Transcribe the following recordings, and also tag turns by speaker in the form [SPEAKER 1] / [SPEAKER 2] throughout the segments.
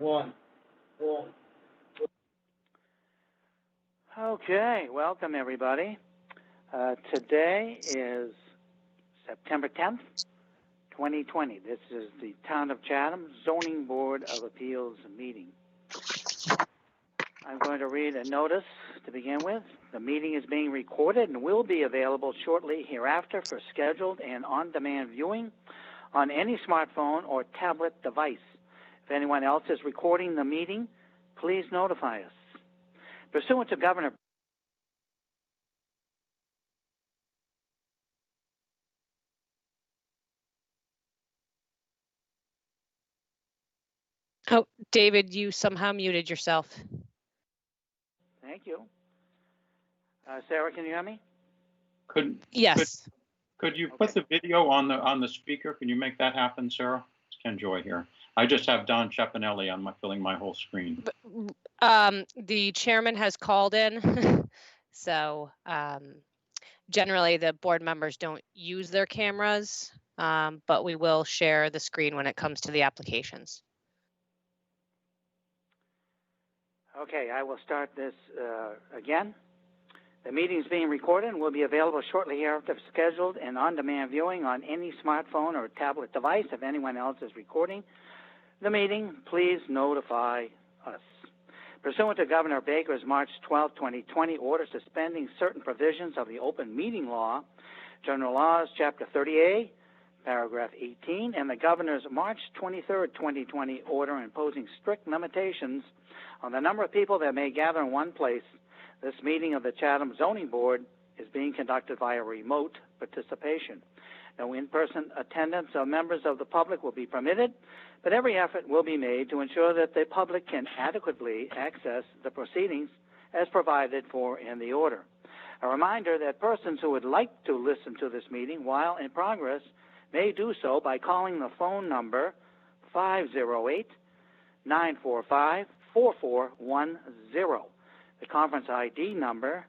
[SPEAKER 1] One.
[SPEAKER 2] Okay, welcome everybody. Today is September 10th, 2020. This is the Town of Chatham Zoning Board of Appeals meeting. I'm going to read a notice to begin with. The meeting is being recorded and will be available shortly hereafter for scheduled and on-demand viewing on any smartphone or tablet device. If anyone else is recording the meeting, please notify us. Pursuant to Governor
[SPEAKER 3] Oh, David, you somehow muted yourself.
[SPEAKER 2] Thank you. Sarah, can you hear me?
[SPEAKER 3] Yes.
[SPEAKER 4] Could you put the video on the speaker? Can you make that happen, Sarah? It's Ken Joy here. I just have Don Chapinelli on filling my whole screen.
[SPEAKER 3] The chairman has called in, so generally the board members don't use their cameras, but we will share the screen when it comes to the applications.
[SPEAKER 2] Okay, I will start this again. The meeting is being recorded and will be available shortly hereafter for scheduled and on-demand viewing on any smartphone or tablet device. If anyone else is recording the meeting, please notify us. Pursuant to Governor Baker's March 12, 2020 order suspending certain provisions of the open meeting law, General Laws, Chapter 30A, Paragraph 18, and the Governor's March 23, 2020 order imposing strict limitations on the number of people that may gather in one place, this meeting of the Chatham Zoning Board is being conducted via remote participation. No in-person attendance of members of the public will be permitted, but every effort will be made to ensure that the public can adequately access the proceedings as provided for in the order. A reminder that persons who would like to listen to this meeting while in progress may do so by calling the phone number 508-945-4410. The conference ID number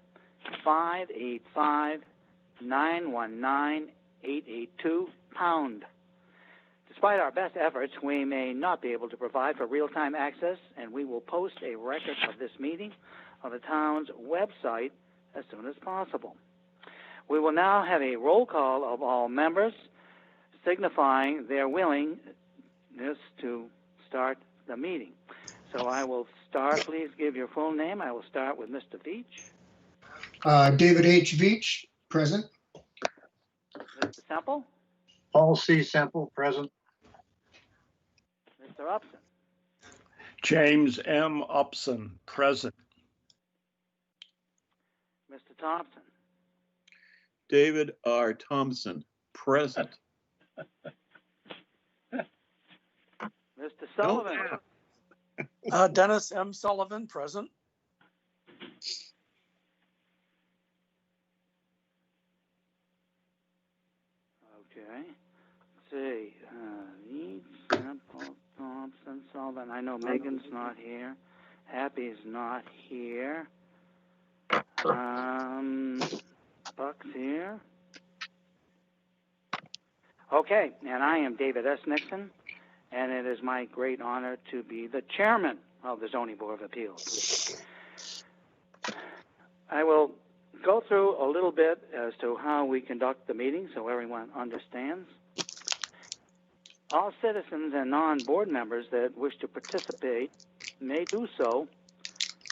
[SPEAKER 2] 585-919-882#. Despite our best efforts, we may not be able to provide for real-time access, and we will post a record of this meeting on the town's website as soon as possible. We will now have a roll call of all members, signifying their willingness to start the meeting. So I will start. Please give your full name. I will start with Mr. Veach.
[SPEAKER 1] David H. Veach, present.
[SPEAKER 2] Mr. Semple.
[SPEAKER 5] Paul C. Semple, present.
[SPEAKER 2] Mr. Upson.
[SPEAKER 6] James M. Upson, present.
[SPEAKER 2] Mr. Thompson.
[SPEAKER 7] David R. Thompson, present.
[SPEAKER 2] Mr. Sullivan.
[SPEAKER 8] Dennis M. Sullivan, present.
[SPEAKER 2] Okay. Let's see. Veach, Semple, Thompson, Sullivan. I know Megan's not here. Happy's not here. Buck's here. Okay, and I am David S. Nixon, and it is my great honor to be the chairman of the Zoning Board of Appeals. I will go through a little bit as to how we conduct the meeting so everyone understands. All citizens and non-board members that wish to participate may do so.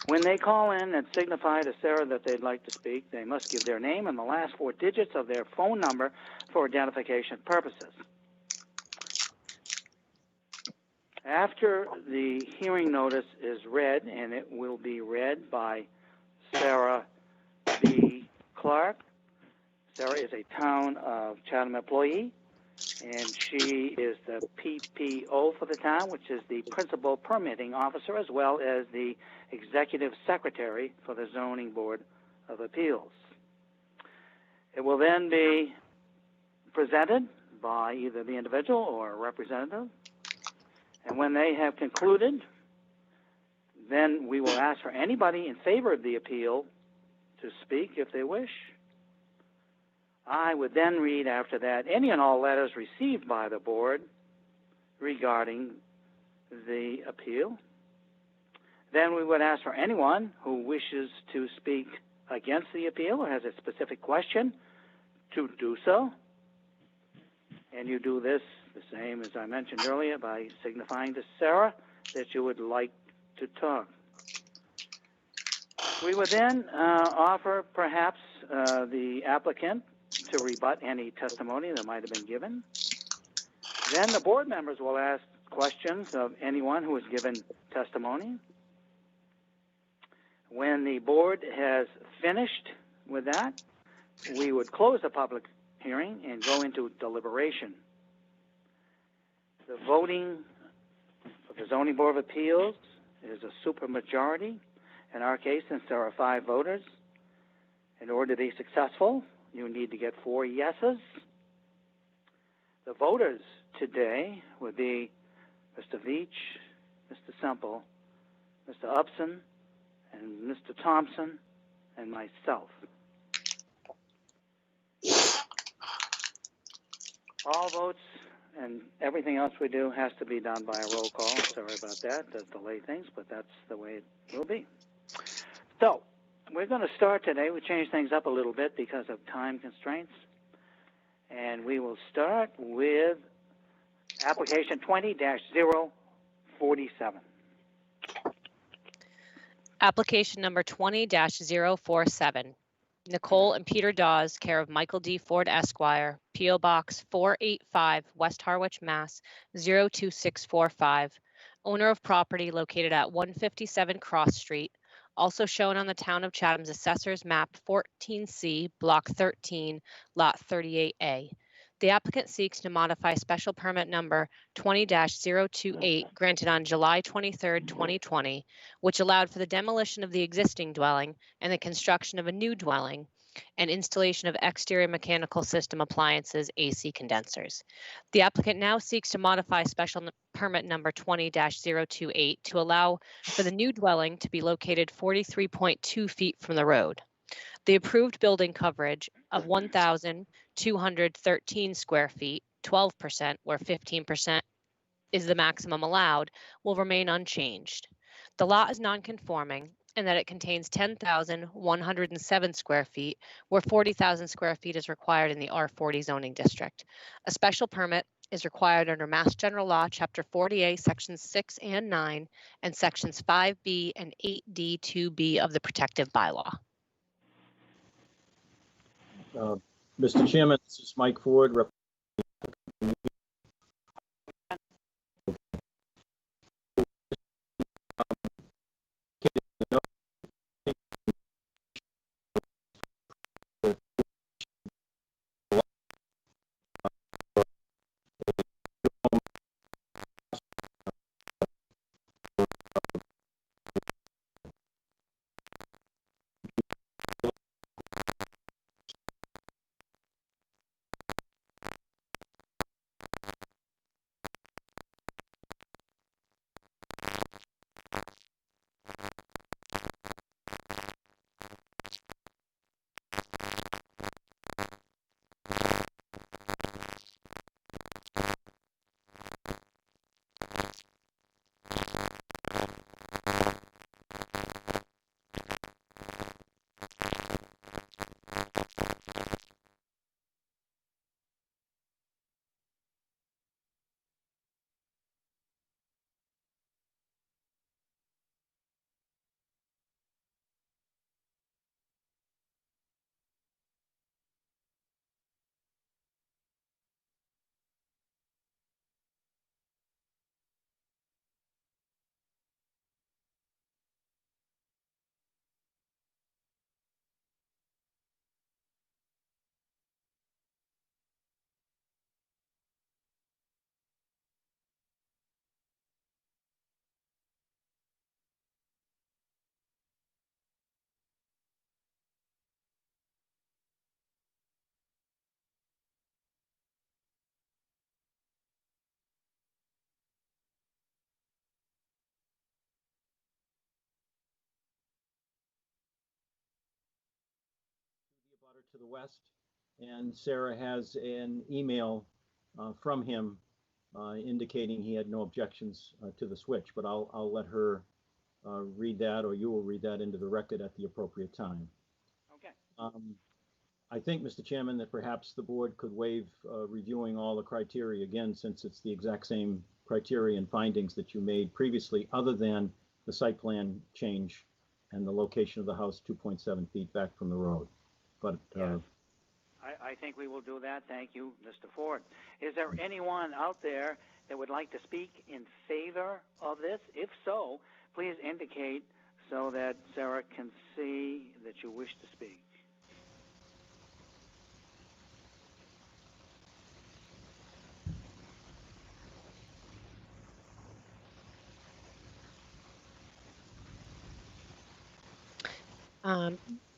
[SPEAKER 2] When they call in and signify to Sarah that they'd like to speak, they must give their name and the last 4 digits of their phone number for identification purposes. After the hearing notice is read, and it will be read by Sarah B. Clark. Sarah is a Town of Chatham employee, and she is the PPO for the town, which is the Principal Permitting Officer, as well as the Executive Secretary for the Zoning Board of Appeals. It will then be presented by either the individual or a representative, and when they have concluded, then we will ask for anybody in favor of the appeal to speak if they wish. I would then read after that any and all letters received by the board regarding the appeal, Then we would ask for anyone who wishes to speak against the appeal or has a specific question to do so. And you do this the same as I mentioned earlier by signifying to Sarah that you would like to talk. We would then offer perhaps the applicant to rebut any testimony that might have been given. Then the board members will ask questions of anyone who has given testimony. When the board has finished with that, we would close the public hearing and go into deliberation. The voting of the Zoning Board of Appeals is a supermajority. In our case, since there are 5 voters, in order to be successful, you need to get 4 yeses. The voters today would be Mr. Veach, Mr. Semple, Mr. Upson, and Mr. Thompson, and myself. All votes and everything else we do has to be done by a roll call. Sorry about that. Does delay things, but that's the way it will be. So we're going to start today. We changed things up a little bit because of time constraints. And we will start with application 20-047.
[SPEAKER 3] Application number 20-047. Nicole and Peter Dawes, care of Michael D. Ford Esquire, P.O. Box 485, West Harwich, Mass. 02645. Owner of property located at 157 Cross Street, also shown on the Town of Chatham's Assessor's Map 14C, Block 13, Lot 38A. The applicant seeks to modify special permit number 20-028 granted on July 23, 2020, which allowed for the demolition of the existing dwelling and the construction of a new dwelling and installation of exterior mechanical system appliances, AC condensers. The applicant now seeks to modify special permit number 20-028 to allow for the new dwelling to be located 43.2 feet from the road. The approved building coverage of 1,213 square feet, 12%, where 15% is the maximum allowed, will remain unchanged. The lot is non-conforming in that it contains 10,107 square feet, where 40,000 square feet is required in the R40 zoning district. A special permit is required under Mass General Law, Chapter 40A, Sections 6 and 9, and Sections 5B and 8D2B of the Protective Bylaw.
[SPEAKER 9] Mr. Chairman, this is Mike Ford. To the west, and Sarah has an email from him indicating he had no objections to the switch, but I'll let her read that, or you will read that into the record at the appropriate time.
[SPEAKER 2] Okay.
[SPEAKER 9] I think, Mr. Chairman, that perhaps the board could waive reviewing all the criteria again, since it's the exact same criteria and findings that you made previously, other than the site plan change and the location of the house 2.7 feet back from the road. But
[SPEAKER 2] Yes. I think we will do that. Thank you, Mr. Ford. Is there anyone out there that would like to speak in favor of this? If so, please indicate so that Sarah can see that you wish to speak.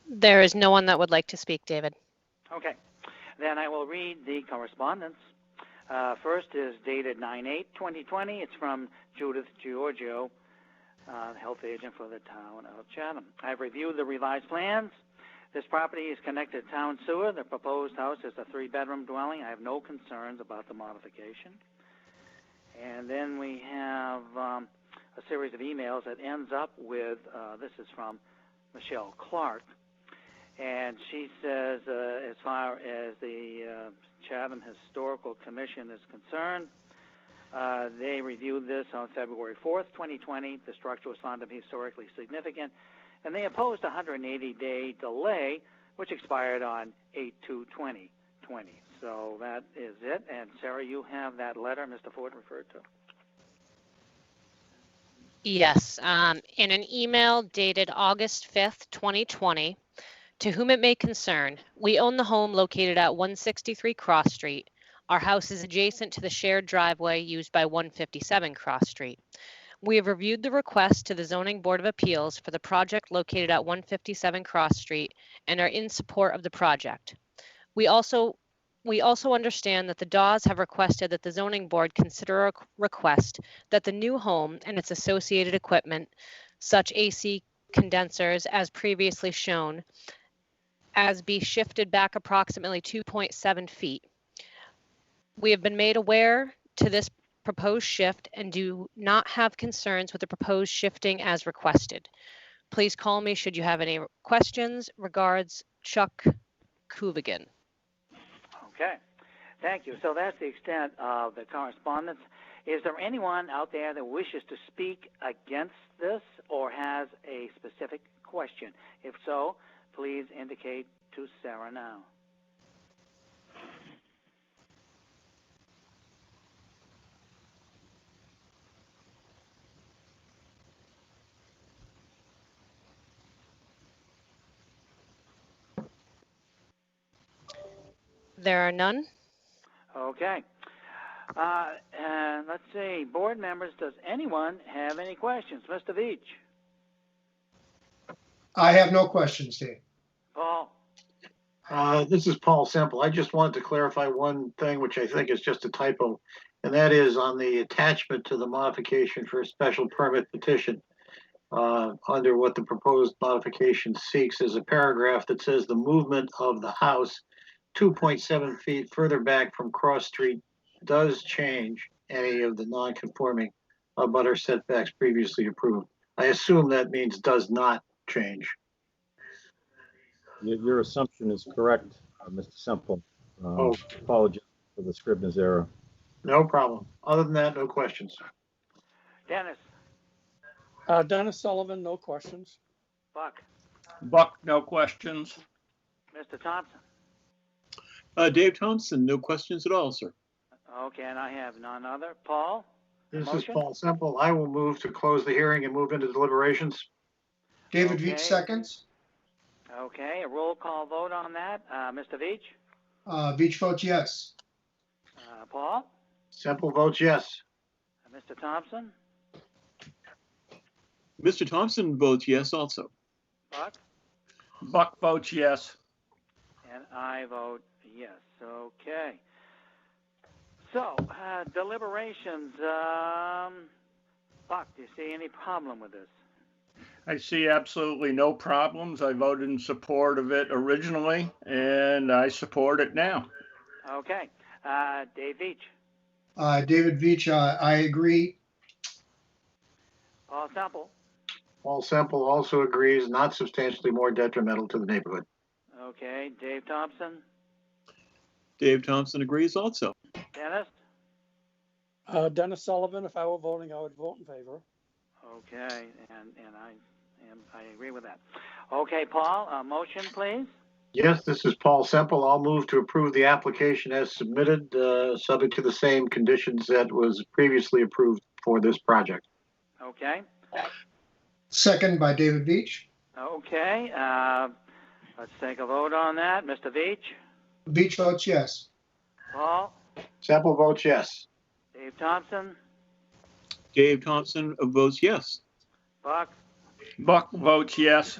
[SPEAKER 3] There is no one that would like to speak, David.
[SPEAKER 2] Okay. Then I will read the correspondence. First is dated 9/8/2020. It's from Judith Giorgio, health agent for the town of Chatham. I've reviewed the revised plans. This property is connected to town sewer. The proposed house is a 3-bedroom dwelling. I have no concerns about the modification. And then we have a series of emails that ends up with, this is from Michelle Clark, and she says, as far as the Chatham Historical Commission is concerned, they reviewed this on February 4th, 2020. The structure was found to be historically significant, and they opposed a 180-day delay, which expired on 8/2/2020. So that is it. And Sarah, you have that letter Mr. Ford referred to.
[SPEAKER 3] Yes, in an email dated August 5th, 2020, to whom it may concern, we own the home located at 163 Cross Street. Our house is adjacent to the shared driveway used by 157 Cross Street. We have reviewed the request to the Zoning Board of Appeals for the project located at 157 Cross Street and are in support of the project. We also understand that the Dawes have requested that the zoning board consider a request that the new home and its associated equipment, such AC condensers as previously shown, as be shifted back approximately 2.7 feet. We have been made aware to this proposed shift and do not have concerns with the proposed shifting as requested. Please call me should you have any questions. Regards, Chuck Kuvigan.
[SPEAKER 2] Okay. Thank you. So that's the extent of the correspondence. Is there anyone out there that wishes to speak against this or has a specific question? If so, please indicate to Sarah now.
[SPEAKER 3] There are none.
[SPEAKER 2] Okay. And let's see, board members, does anyone have any questions? Mr. Veach?
[SPEAKER 1] I have no questions, Dave.
[SPEAKER 2] Paul?
[SPEAKER 5] This is Paul Semple. I just wanted to clarify one thing, which I think is just a typo, and that is on the attachment to the modification for a special permit petition. Under what the proposed modification seeks is a paragraph that says the movement of the house 2.7 feet further back from Cross Street does change any of the non-conforming abutter setbacks previously approved. I assume that means does not change.
[SPEAKER 9] Your assumption is correct, Mr. Semple.
[SPEAKER 5] Oh.
[SPEAKER 9] Apologize for the Scribner's error.
[SPEAKER 5] No problem. Other than that, no questions.
[SPEAKER 2] Dennis?
[SPEAKER 8] Dennis Sullivan, no questions.
[SPEAKER 2] Buck?
[SPEAKER 6] Buck, no questions.
[SPEAKER 2] Mr. Thompson?
[SPEAKER 7] Dave Thompson, no questions at all, sir.
[SPEAKER 2] Okay, and I have none other. Paul?
[SPEAKER 5] This is
[SPEAKER 2] Motion?
[SPEAKER 5] Paul Semple. I will move to close the hearing and move into deliberations.
[SPEAKER 1] David
[SPEAKER 2] Okay.
[SPEAKER 1] Veach seconds.
[SPEAKER 2] Okay, a roll call vote on that. Mr. Veach?
[SPEAKER 1] Veach votes yes.
[SPEAKER 2] Paul?
[SPEAKER 5] Semple votes yes.
[SPEAKER 2] Mr. Thompson?
[SPEAKER 7] Mr. Thompson votes yes also.
[SPEAKER 2] Buck?
[SPEAKER 6] Buck votes yes.
[SPEAKER 2] And I vote yes. Okay. So, deliberations. Buck, do you see any problem with this?
[SPEAKER 6] I see absolutely no problems. I voted in support of it originally, and I support it now.
[SPEAKER 2] Okay. Dave Veach?
[SPEAKER 1] David Veach, I agree.
[SPEAKER 2] Paul Semple?
[SPEAKER 5] Paul Semple also agrees, not substantially more detrimental to the neighborhood.
[SPEAKER 2] Okay, Dave Thompson,
[SPEAKER 7] Dave Thompson agrees also.
[SPEAKER 2] Dennis?
[SPEAKER 8] Dennis Sullivan, if I were voting, I would vote in favor.
[SPEAKER 2] Okay, and I agree with that. Okay, Paul, a motion, please?
[SPEAKER 5] Yes, this is Paul Semple. I'll move to approve the application as submitted, subject to the same conditions that was previously approved for this project.
[SPEAKER 2] Okay,
[SPEAKER 1] Second by David Veach.
[SPEAKER 2] okay, let's take a vote on that. Mr. Veach?
[SPEAKER 1] Veach votes yes.
[SPEAKER 2] Paul?
[SPEAKER 5] Semple votes yes.
[SPEAKER 2] Dave Thompson?
[SPEAKER 7] Dave Thompson votes yes.
[SPEAKER 2] Buck?
[SPEAKER 6] Buck votes yes.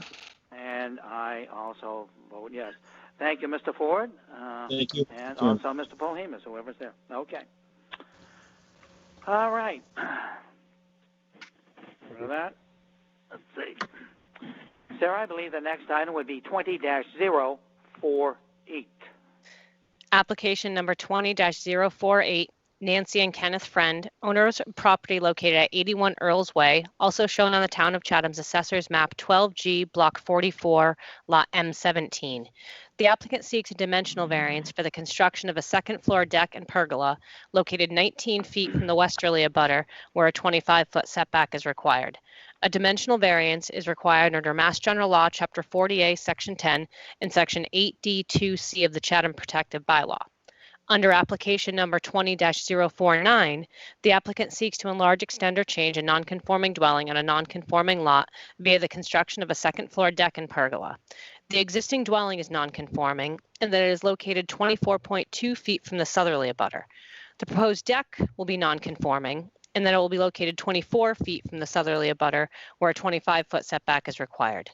[SPEAKER 2] And I also vote yes. Thank you, Mr. Ford.
[SPEAKER 9] Thank you.
[SPEAKER 2] And
[SPEAKER 9] Jim.
[SPEAKER 2] also Mr. Polhemus, whoever's there. Okay. All right. For that, let's see. Sarah, I believe the next item would be 20-048.
[SPEAKER 3] Application number 20-048, Nancy and Kenneth Friend, owners of property located at 81 Earles Way, also shown on the Town of Chatham's Assessor's Map 12G, Block 44, Lot M17. The applicant seeks a dimensional variance for the construction of a second-floor deck and pergola located 19 feet from the westerly abutter, where a 25-foot setback is required. A dimensional variance is required under Mass General Law, Chapter 40A, Section 10, and Section 8D2C of the Chatham Protective Bylaw. Under application number 20-049, the applicant seeks to enlarge, extend, or change a nonconforming dwelling on a nonconforming lot via the construction of a second-floor deck and pergola. The existing dwelling is nonconforming and that it is located 24.2 feet from the southerly abutter. The proposed deck will be nonconforming and that it will be located 24 feet from the southerly abutter, where a 25-foot setback is required.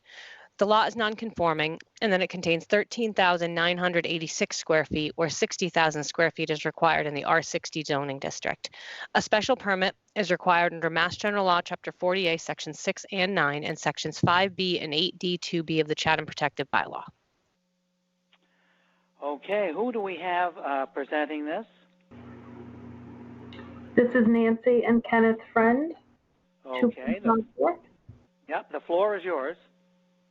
[SPEAKER 3] The lot is nonconforming, and then it contains 13,986 square feet, where 60,000 square feet is required in the R60 zoning district. A special permit is required under Mass General Law, Chapter 40A, Sections 6 and 9, and Sections 5B and 8D2B of the Chatham Protective Bylaw.
[SPEAKER 2] Okay, who do we have presenting this?
[SPEAKER 10] This is Nancy and Kenneth Friend.
[SPEAKER 2] Okay, yep, the floor is yours.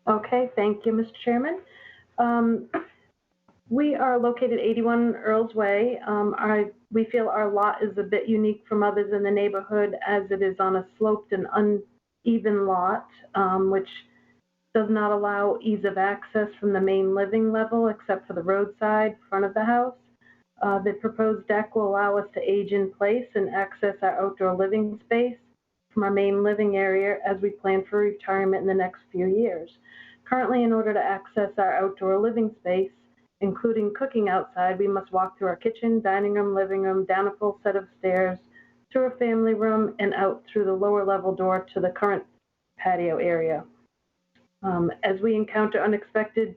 [SPEAKER 10] Okay, thank you, Mr. Chairman. We are located 81 Earles Way. We feel our lot is a bit unique from others in the neighborhood as it is on a sloped and uneven lot, which does not allow ease of access from the main living level except for the roadside front of the house. The proposed deck will allow us to age in place and access our outdoor living space from our main living area as we plan for retirement in the next few years. Currently, in order to access our outdoor living space, including cooking outside, we must walk through our kitchen, dining room, living room, down a full set of stairs, through a family room, and out through the lower level door to the current patio area. As we encounter unexpected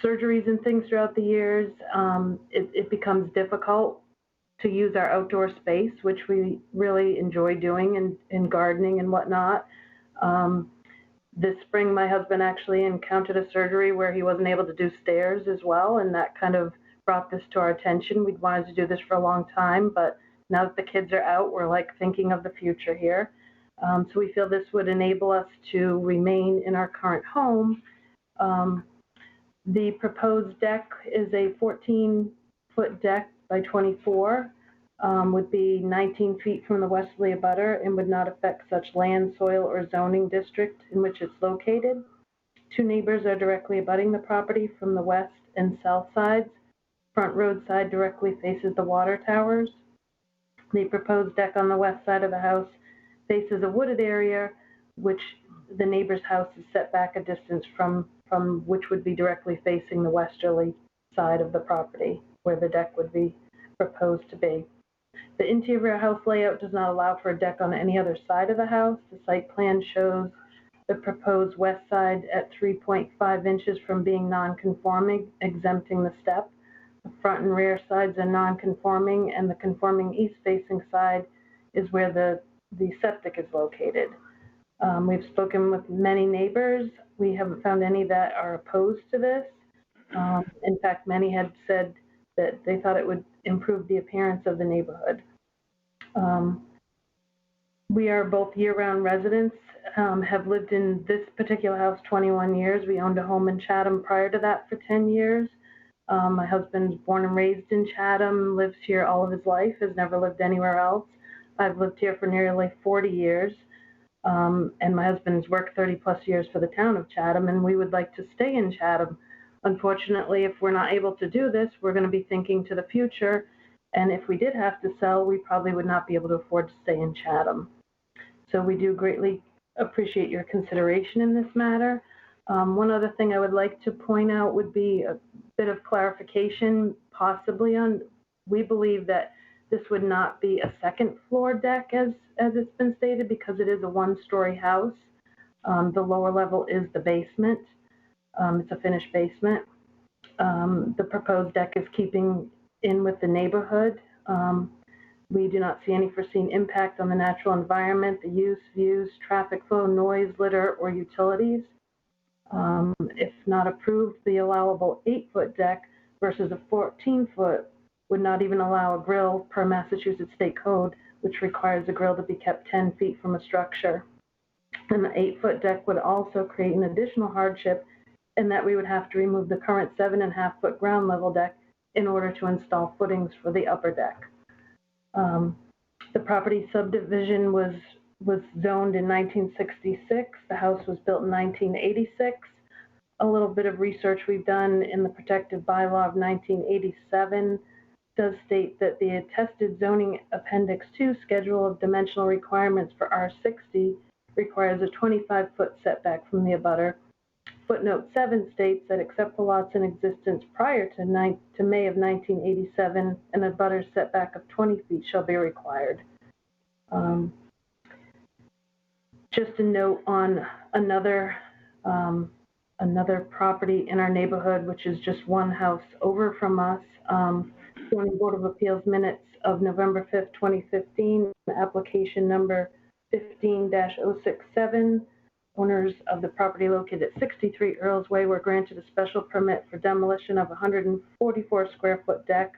[SPEAKER 10] surgeries and things throughout the years, it becomes difficult to use our outdoor space, which we really enjoy doing in gardening and whatnot. This spring, my husband actually encountered a surgery where he wasn't able to do stairs as well, and that kind of brought this to our attention. We'd wanted to do this for a long time, but now that the kids are out, we're like thinking of the future here. So we feel this would enable us to remain in our current home. The proposed deck is a 14-foot deck by 24, would be 19 feet from the westerly abutter and would not affect such land, soil, or zoning district in which it's located. Two neighbors are directly abutting the property from the west and south sides. Front road side directly faces the water towers. The proposed deck on the west side of the house faces a wooded area, which the neighbor's house is set back a distance from which would be directly facing the westerly side of the property, where the deck would be proposed to be. The interior house layout does not allow for a deck on any other side of the house. The site plan shows the proposed west side at 3.5 inches from being non-conforming, exempting the step. The front and rear sides are non-conforming, and the conforming east-facing side is where the septic is located. We've spoken with many neighbors. We haven't found any that are opposed to this. In fact, many had said that they thought it would improve the appearance of the neighborhood. We are both year-round residents, have lived in this particular house 21 years. We owned a home in Chatham prior to that for 10 years. My husband's born and raised in Chatham, lives here all of his life, has never lived anywhere else. I've lived here for nearly 40 years, and my husband's worked 30 plus years for the town of Chatham, and we would like to stay in Chatham. Unfortunately, if we're not able to do this, we're going to be thinking to the future, and if we did have to sell, we probably would not be able to afford to stay in Chatham. So we do greatly appreciate your consideration in this matter. One other thing I would like to point out would be a bit of clarification, possibly on, we believe that this would not be a second floor deck as it's been stated, because it is a one-story house. The lower level is the basement. It's a finished basement. The proposed deck is keeping in with the neighborhood. We do not see any foreseen impact on the natural environment, the use, views, traffic flow, noise, litter, or utilities. If not approved, the allowable 8-foot deck versus a 14-foot would not even allow a grill per Massachusetts state code, which requires a grill to be kept 10 feet from a structure. And the 8-foot deck would also create an additional hardship in that we would have to remove the current 7.5-foot ground level deck in order to install footings for the upper deck. The property subdivision was zoned in 1966. The house was built in 1986. A little bit of research we've done in the protective bylaw of 1987 does state that the attested zoning appendix 2 schedule of dimensional requirements for R60 requires a 25-foot setback from the abutter. Footnote 7 states that except for lots in existence prior to May of 1987, an abutter's setback of 20 feet shall be required. Just a note on another property in our neighborhood, which is just one house over from us. Zoning Board of Appeals minutes of November 5th, 2015, application number 15-067. Owners of the property located at 63 Earles Way were granted a special permit for demolition of a 144 square foot deck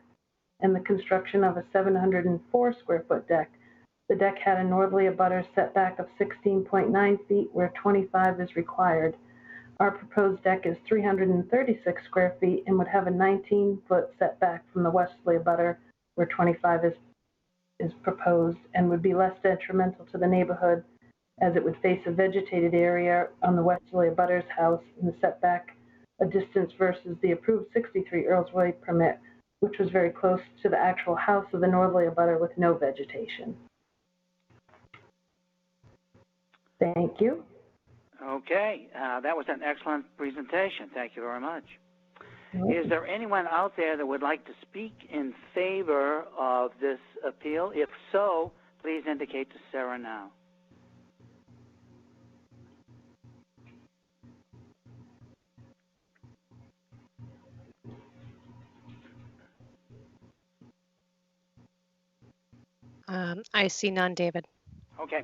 [SPEAKER 10] and the construction of a 704 square foot deck. The deck had a northerly abutter setback of 16.9 feet where 25 is required. Our proposed deck is 336 square feet and would have a 19-foot setback from the westerly abutter where 25 is proposed, and would be less detrimental to the neighborhood as it would face a vegetated area on the westerly abutter's house in the setback a distance versus the approved 63 Earles Way permit, which was very close to the actual house of the northerly abutter with no vegetation. Thank you.
[SPEAKER 2] Okay, that was an excellent presentation. Thank you very much. Is there anyone out there that would like to speak in favor of this appeal? If so, please indicate to Sarah now.
[SPEAKER 3] I see none, David.
[SPEAKER 2] Okay.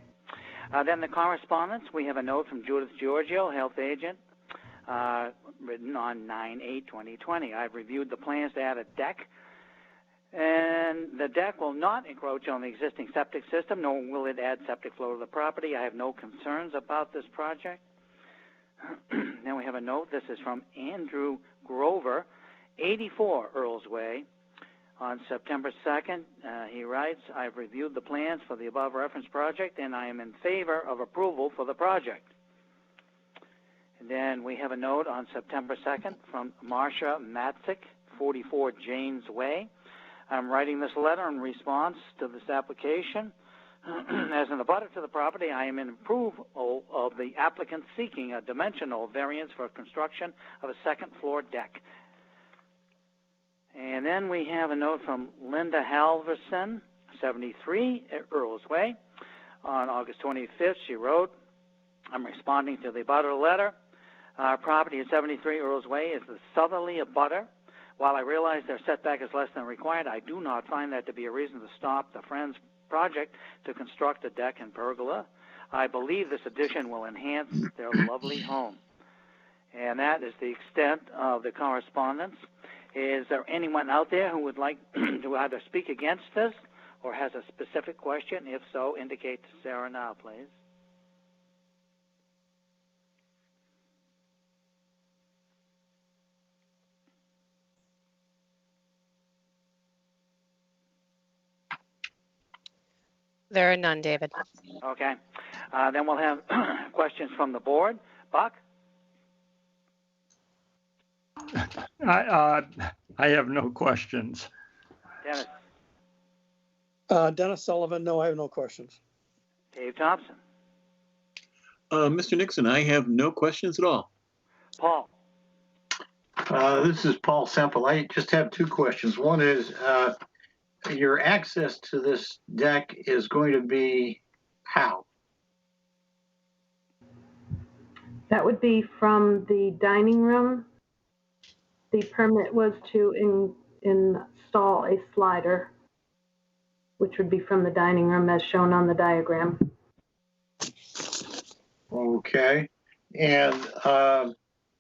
[SPEAKER 2] Then the correspondence, we have a note from Judith Giorgio, health agent, written on 9/8/2020. I've reviewed the plans to add a deck, and the deck will not encroach on the existing septic system, nor will it add septic flow to the property. I have no concerns about this project. Then we have a note. This is from Andrew Grover, 84 Earles Way. On September 2nd, he writes, I've reviewed the plans for the above referenced project, and I am in favor of approval for the project. And then we have a note on September 2nd from Marcia Matzik, 44 Janes Way. I'm writing this letter in response to this application. As an abutter to the property, I am in approval of the applicant seeking a dimensional variance for construction of a second floor deck. And then we have a note from Linda Halverson, 73 at Earles Way. On August 25th, she wrote, I'm responding to the abutter letter. Our property at 73 Earles Way is the southerly abutter. While I realize their setback is less than required, I do not find that to be a reason to stop the Friends project to construct a deck and pergola. I believe this addition will enhance their lovely home. And that is the extent of the correspondence. Is there anyone out there who would like to either speak against this or has a specific question? If so, indicate to Sarah now, please.
[SPEAKER 3] There are none, David.
[SPEAKER 2] Okay. Then we'll have questions from the board. Buck?
[SPEAKER 6] I have no questions.
[SPEAKER 2] Dennis?
[SPEAKER 8] Dennis Sullivan, no, I have no questions.
[SPEAKER 2] Dave Thompson?
[SPEAKER 7] Mr. Nixon, I have no questions at all.
[SPEAKER 2] Paul?
[SPEAKER 5] This is Paul Semple. I just have two questions. One is, your access to this deck is going to be how?
[SPEAKER 10] That would be from the dining room. The permit was to install a slider, which would be from the dining room as shown on the diagram.
[SPEAKER 5] Okay. And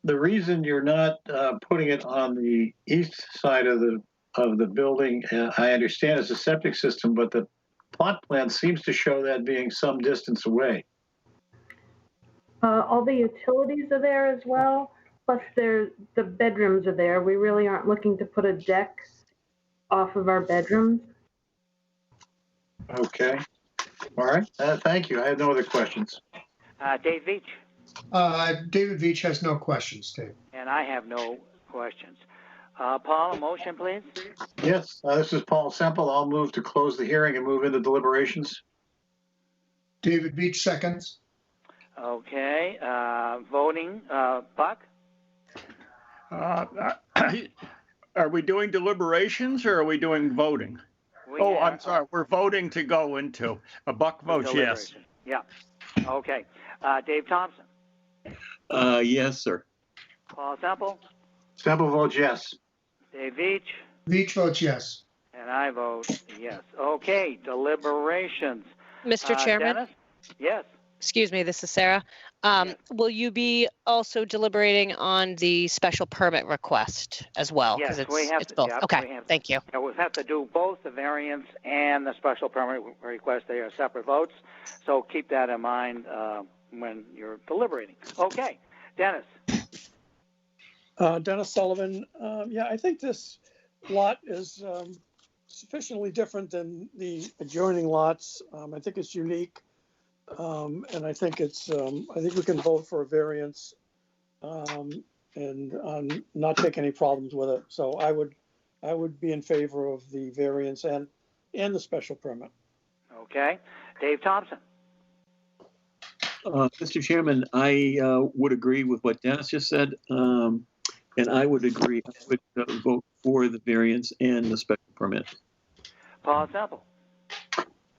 [SPEAKER 5] the reason you're not putting it on the east side of the building, I understand it's a septic system, but the plot plan seems to show that being some distance away.
[SPEAKER 10] All the utilities are there as well, plus the bedrooms are there. We really aren't looking to put a deck off of our bedrooms.
[SPEAKER 5] Okay. All right. Thank you. I have no other questions.
[SPEAKER 2] Dave Veach?
[SPEAKER 1] David Veach has no questions, Dave.
[SPEAKER 2] And I have no questions. Paul, a motion, please?
[SPEAKER 5] Yes, this is Paul Semple. I'll move to close the hearing and move into deliberations.
[SPEAKER 1] David Veach seconds.
[SPEAKER 2] Okay. Voting, Buck?
[SPEAKER 6] Are we doing deliberations or are we doing voting? I'm sorry. We're voting to go into. Buck votes yes.
[SPEAKER 2] Yeah. Okay. Dave Thompson?
[SPEAKER 7] Yes, sir.
[SPEAKER 2] Paul Semple?
[SPEAKER 5] Semple votes yes.
[SPEAKER 2] Dave Veach?
[SPEAKER 1] Veach votes yes.
[SPEAKER 2] And I vote yes. Okay, deliberations.
[SPEAKER 3] Mr. Chairman?
[SPEAKER 2] Dennis? Yes.
[SPEAKER 3] Excuse me, this is Sarah.
[SPEAKER 2] Yes.
[SPEAKER 3] Will you be also deliberating on the special permit request as well?
[SPEAKER 2] Yes,
[SPEAKER 3] Because
[SPEAKER 2] we have
[SPEAKER 3] it's
[SPEAKER 2] to.
[SPEAKER 3] both.
[SPEAKER 2] Yep,
[SPEAKER 3] Okay, thank you.
[SPEAKER 2] Yeah, we'll have to do both the variance and the special permit request. They are separate votes, so keep that in mind when you're deliberating. Okay, Dennis.
[SPEAKER 8] Dennis Sullivan, yeah, I think this lot is sufficiently different than the adjoining lots. I think it's unique. And I think I think we can vote for a variance and not take any problems with it. So I would be in favor of the variance and the special permit.
[SPEAKER 2] Okay, Dave Thompson.
[SPEAKER 7] Mr. Chairman, I would agree with what Dennis just said, and I would agree. I would vote for the variance and the special permit.
[SPEAKER 2] Paul Semple.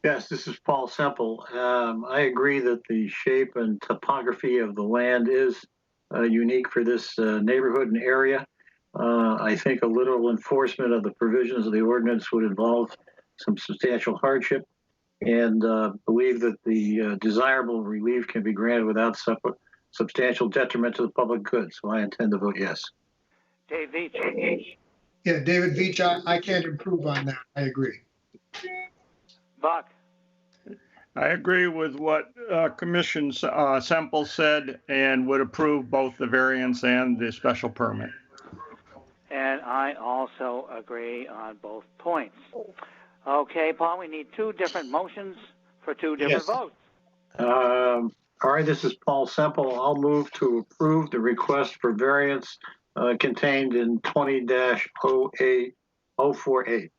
[SPEAKER 5] Yes, this is Paul Semple. I agree that the shape and topography of the land is unique for this neighborhood and area. I think a literal enforcement of the provisions of the ordinance would involve some substantial hardship, and believe that the desirable relief can be granted without substantial detriment to the public good. So I intend to vote yes.
[SPEAKER 2] Dave Veach.
[SPEAKER 1] Yeah, David Veach, I can't improve on that. I agree.
[SPEAKER 2] Buck.
[SPEAKER 6] I agree with what Commissioner Semple said and would approve both the variance and the special permit.
[SPEAKER 2] And I also agree on both points. Okay, Paul, we need two different motions for two different votes.
[SPEAKER 5] All right, this is Paul Semple. I'll move to approve the request for variance contained in 20-048.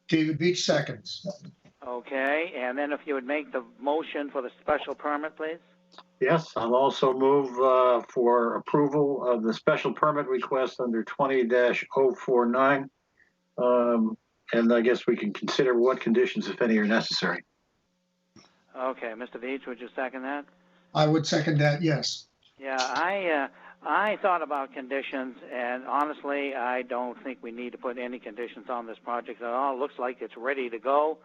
[SPEAKER 1] David Veach seconds.
[SPEAKER 2] Okay, and then if you would make the motion for the special permit, please.
[SPEAKER 5] Yes, I'll also move for approval of the special permit request under 20-049. And I guess we can consider what conditions, if any, are necessary.
[SPEAKER 2] Okay, Mr. Veach, would you second that?
[SPEAKER 1] I would second that, yes.
[SPEAKER 2] Yeah, I thought about conditions, and honestly, I don't think we need to put any conditions on this project at all. It looks like it's ready to go.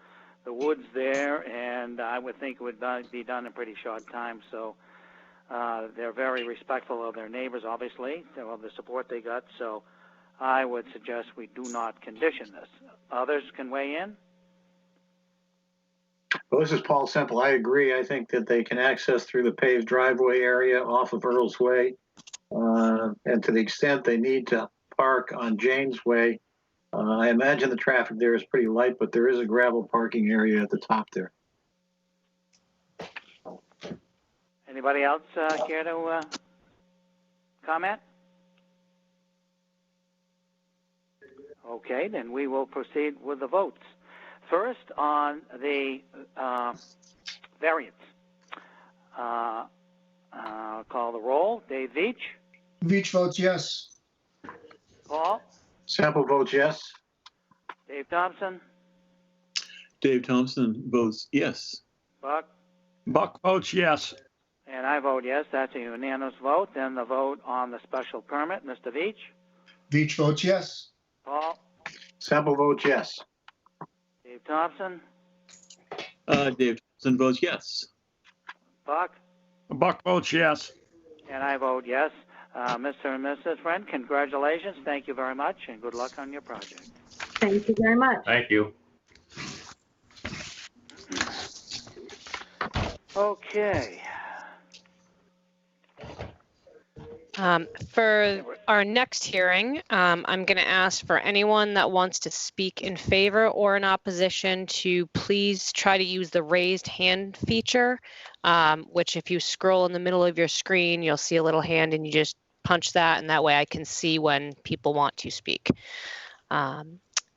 [SPEAKER 2] The wood's there, and I would think it would be done in a pretty short time. So they're very respectful of their neighbors, obviously, of the support they got. So I would suggest we do not condition this. Others can weigh in.
[SPEAKER 5] Well, this is Paul Semple. I agree. I think that they can access through the paved driveway area off of Earles Way. And to the extent they need to park on Jane's Way, I imagine the traffic there is pretty light, but there is a gravel parking area at the top there.
[SPEAKER 2] Anybody else care to comment? Okay, then we will proceed with the votes. First, on the variance. I'll call the roll. Dave Veach.
[SPEAKER 1] Veach votes yes.
[SPEAKER 2] Paul.
[SPEAKER 5] Sample votes yes.
[SPEAKER 2] Dave Thompson.
[SPEAKER 7] Dave Thompson votes yes.
[SPEAKER 2] Buck.
[SPEAKER 6] Buck votes yes.
[SPEAKER 2] And I vote yes. That's a unanimous vote. Then the vote on the special permit. Mr. Veach.
[SPEAKER 1] Veach votes yes.
[SPEAKER 2] Paul.
[SPEAKER 5] Sample votes yes.
[SPEAKER 2] Dave Thompson.
[SPEAKER 7] Dave Thompson votes yes.
[SPEAKER 2] Buck.
[SPEAKER 6] Buck votes yes.
[SPEAKER 2] And I vote yes. Mr. and Mrs. Friend, congratulations. Thank you very much, and good luck on your project.
[SPEAKER 10] Thank you very much.
[SPEAKER 11] Thank you.
[SPEAKER 2] Okay.
[SPEAKER 3] For our next hearing, I'm going to ask for anyone that wants to speak in favor or in opposition to please try to use the raised hand feature, which if you scroll in the middle of your screen, you'll see a little hand and you just punch that, and that way I can see when people want to speak.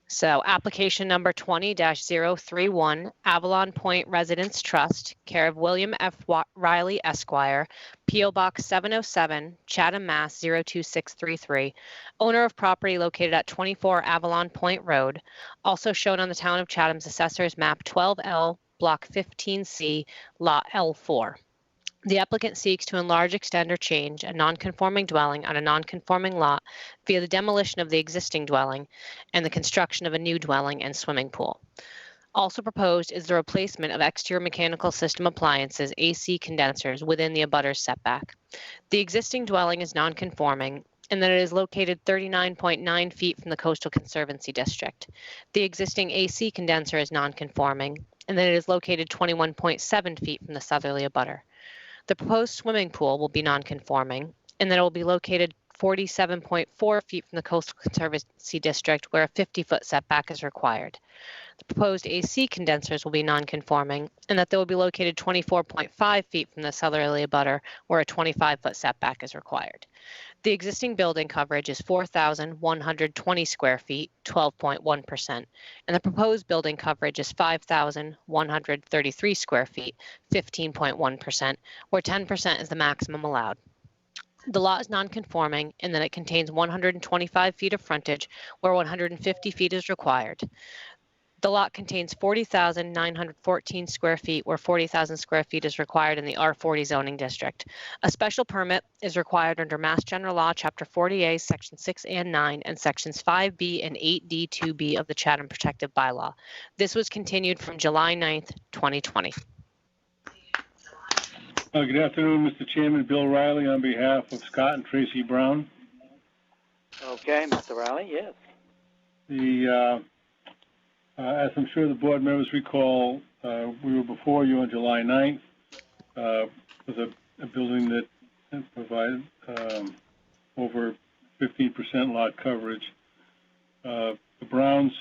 [SPEAKER 3] So application number 20-031, Avalon Point Residence Trust, care of William F. Riley, Esquire, P.O. Box 707, Chatham, Mass. 02633, owner of property located at 24 Avalon Point Road, also shown on the Town of Chatham's Assessor's Map 12L, Block 15C, Lot L4. The applicant seeks to enlarge, extend, or change a non-conforming dwelling on a non-conforming lot via the demolition of the existing dwelling and the construction of a new dwelling and swimming pool. Also proposed is the replacement of exterior mechanical system appliances, AC condensers, within the abutter's setback. The existing dwelling is non-conforming in that it is located 39.9 feet from the Coastal Conservancy District. The existing AC condenser is non-conforming in that it is located 21.7 feet from the southerly abutter. The proposed swimming pool will be non-conforming in that it will be located 47.4 feet from the Coastal Conservancy District where a 50-foot setback is required. The proposed AC condensers will be non-conforming in that they will be located 24.5 feet from the southerly abutter where a 25-foot setback is required. The existing building coverage is 4,120 square feet, 12.1%, and the proposed building coverage is 5,133 square feet, 15.1%, where 10% is the maximum allowed. The lot is non-conforming in that it contains 125 feet of frontage where 150 feet is required. The lot contains 40,914 square feet where 40,000 square feet is required in the R40 zoning district. A special permit is required under Mass General Law, Chapter 40A, Section 6 and 9, and Sections 5B and 8D2B of the Chatham Protective Bylaw. This was continued from July 9th, 2020.
[SPEAKER 12] Good afternoon, Mr. Chairman. Bill Riley on behalf of Scott and Tracy Brown.
[SPEAKER 2] Okay, Mr. Riley, yes.
[SPEAKER 12] As I'm sure the board members recall, we were before you on July 9th with a building that provided over 15% lot coverage. The Browns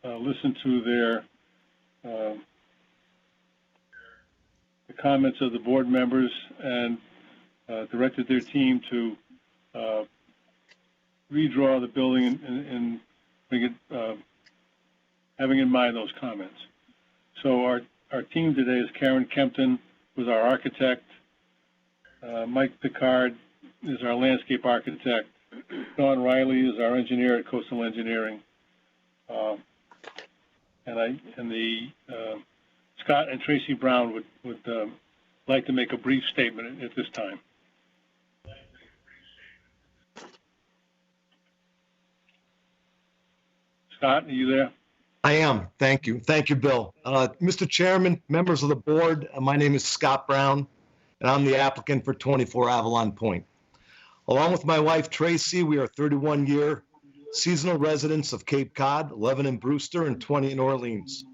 [SPEAKER 12] listened to the comments of the board members and directed their team to redraw the building and bring it having in mind those comments. So our team today is Karen Kempton, who's our architect. Mike Picard is our landscape architect. Don Riley is our engineer at Coastal Engineering. Scott and Tracy Brown would like to make a brief statement at this time. Scott, are you there?
[SPEAKER 13] I am. Thank you. Thank you, Bill. Mr. Chairman, members of the board, my name is Scott Brown, and I'm the applicant for 24 Avalon Point. Along with my wife, Tracy, we are 31-year seasonal residents of Cape Cod, 11 in Brewster and 20 in Orleans.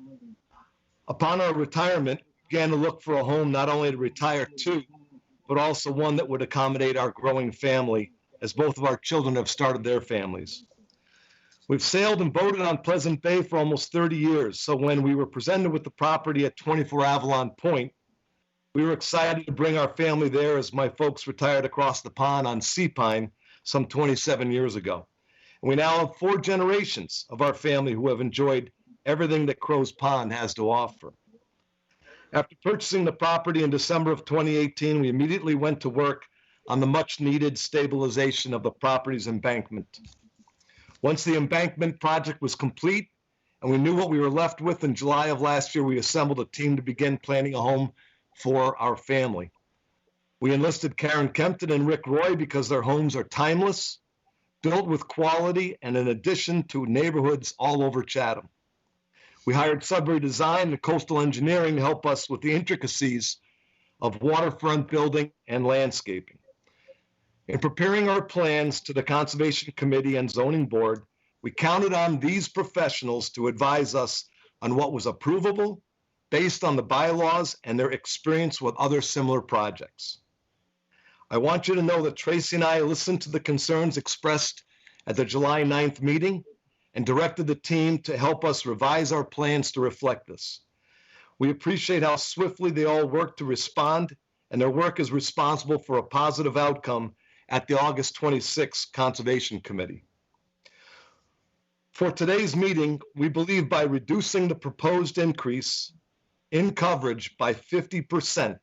[SPEAKER 13] Upon our retirement, began to look for a home not only to retire to, but also one that would accommodate our growing family, as both of our children have started their families. We've sailed and boated on Pleasant Bay for almost 30 years, so when we were presented with the property at 24 Avalon Point, we were excited to bring our family there as my folks retired across the pond on Sea Pine some 27 years ago. And we now have 4 generations of our family who have enjoyed everything that Crow's Pond has to offer. After purchasing the property in December of 2018, we immediately went to work on the much-needed stabilization of the property's embankment. Once the embankment project was complete and we knew what we were left with, in July of last year, we assembled a team to begin planning a home for our family. We enlisted Karen Kempton and Rick Roy because their homes are timeless, built with quality, and in addition to neighborhoods all over Chatham. We hired Sudbury Design and Coastal Engineering to help us with the intricacies of waterfront building and landscaping. In preparing our plans to the Conservation Committee and Zoning Board, we counted on these professionals to advise us on what was approvable based on the bylaws and their experience with other similar projects. I want you to know that Tracy and I listened to the concerns expressed at the July 9th meeting and directed the team to help us revise our plans to reflect this. We appreciate how swiftly they all worked to respond, and their work is responsible for a positive outcome at the August 26th Conservation Committee. For today's meeting, we believe by reducing the proposed increase in coverage by 50%,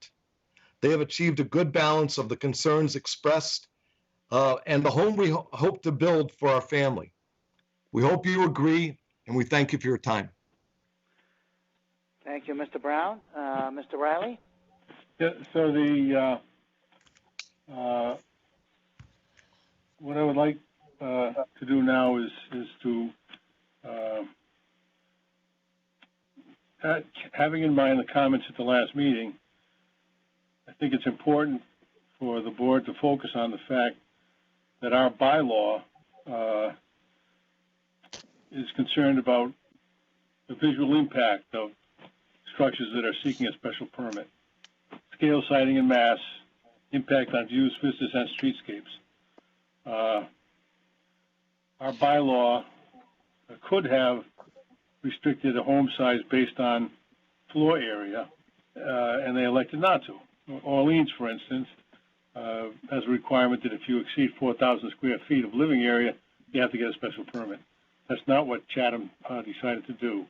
[SPEAKER 13] they have achieved a good balance of the concerns expressed and the home we hope to build for our family. We hope you agree, and we thank you for your time.
[SPEAKER 2] Thank you, Mr. Brown. Mr. Riley?
[SPEAKER 12] Yeah, so what I would like to do now is to, having in mind the comments at the last meeting, I think it's important for the board to focus on the fact that our bylaw is concerned about the visual impact of structures that are seeking a special permit, scale, siting, and mass, impact on views, vistas, and streetscapes. Our bylaw could have restricted a home size based on floor area, and they elected not to. Orleans, for instance, has a requirement that if you exceed 4,000 square feet of living area, you have to get a special permit. That's not what Chatham decided to do.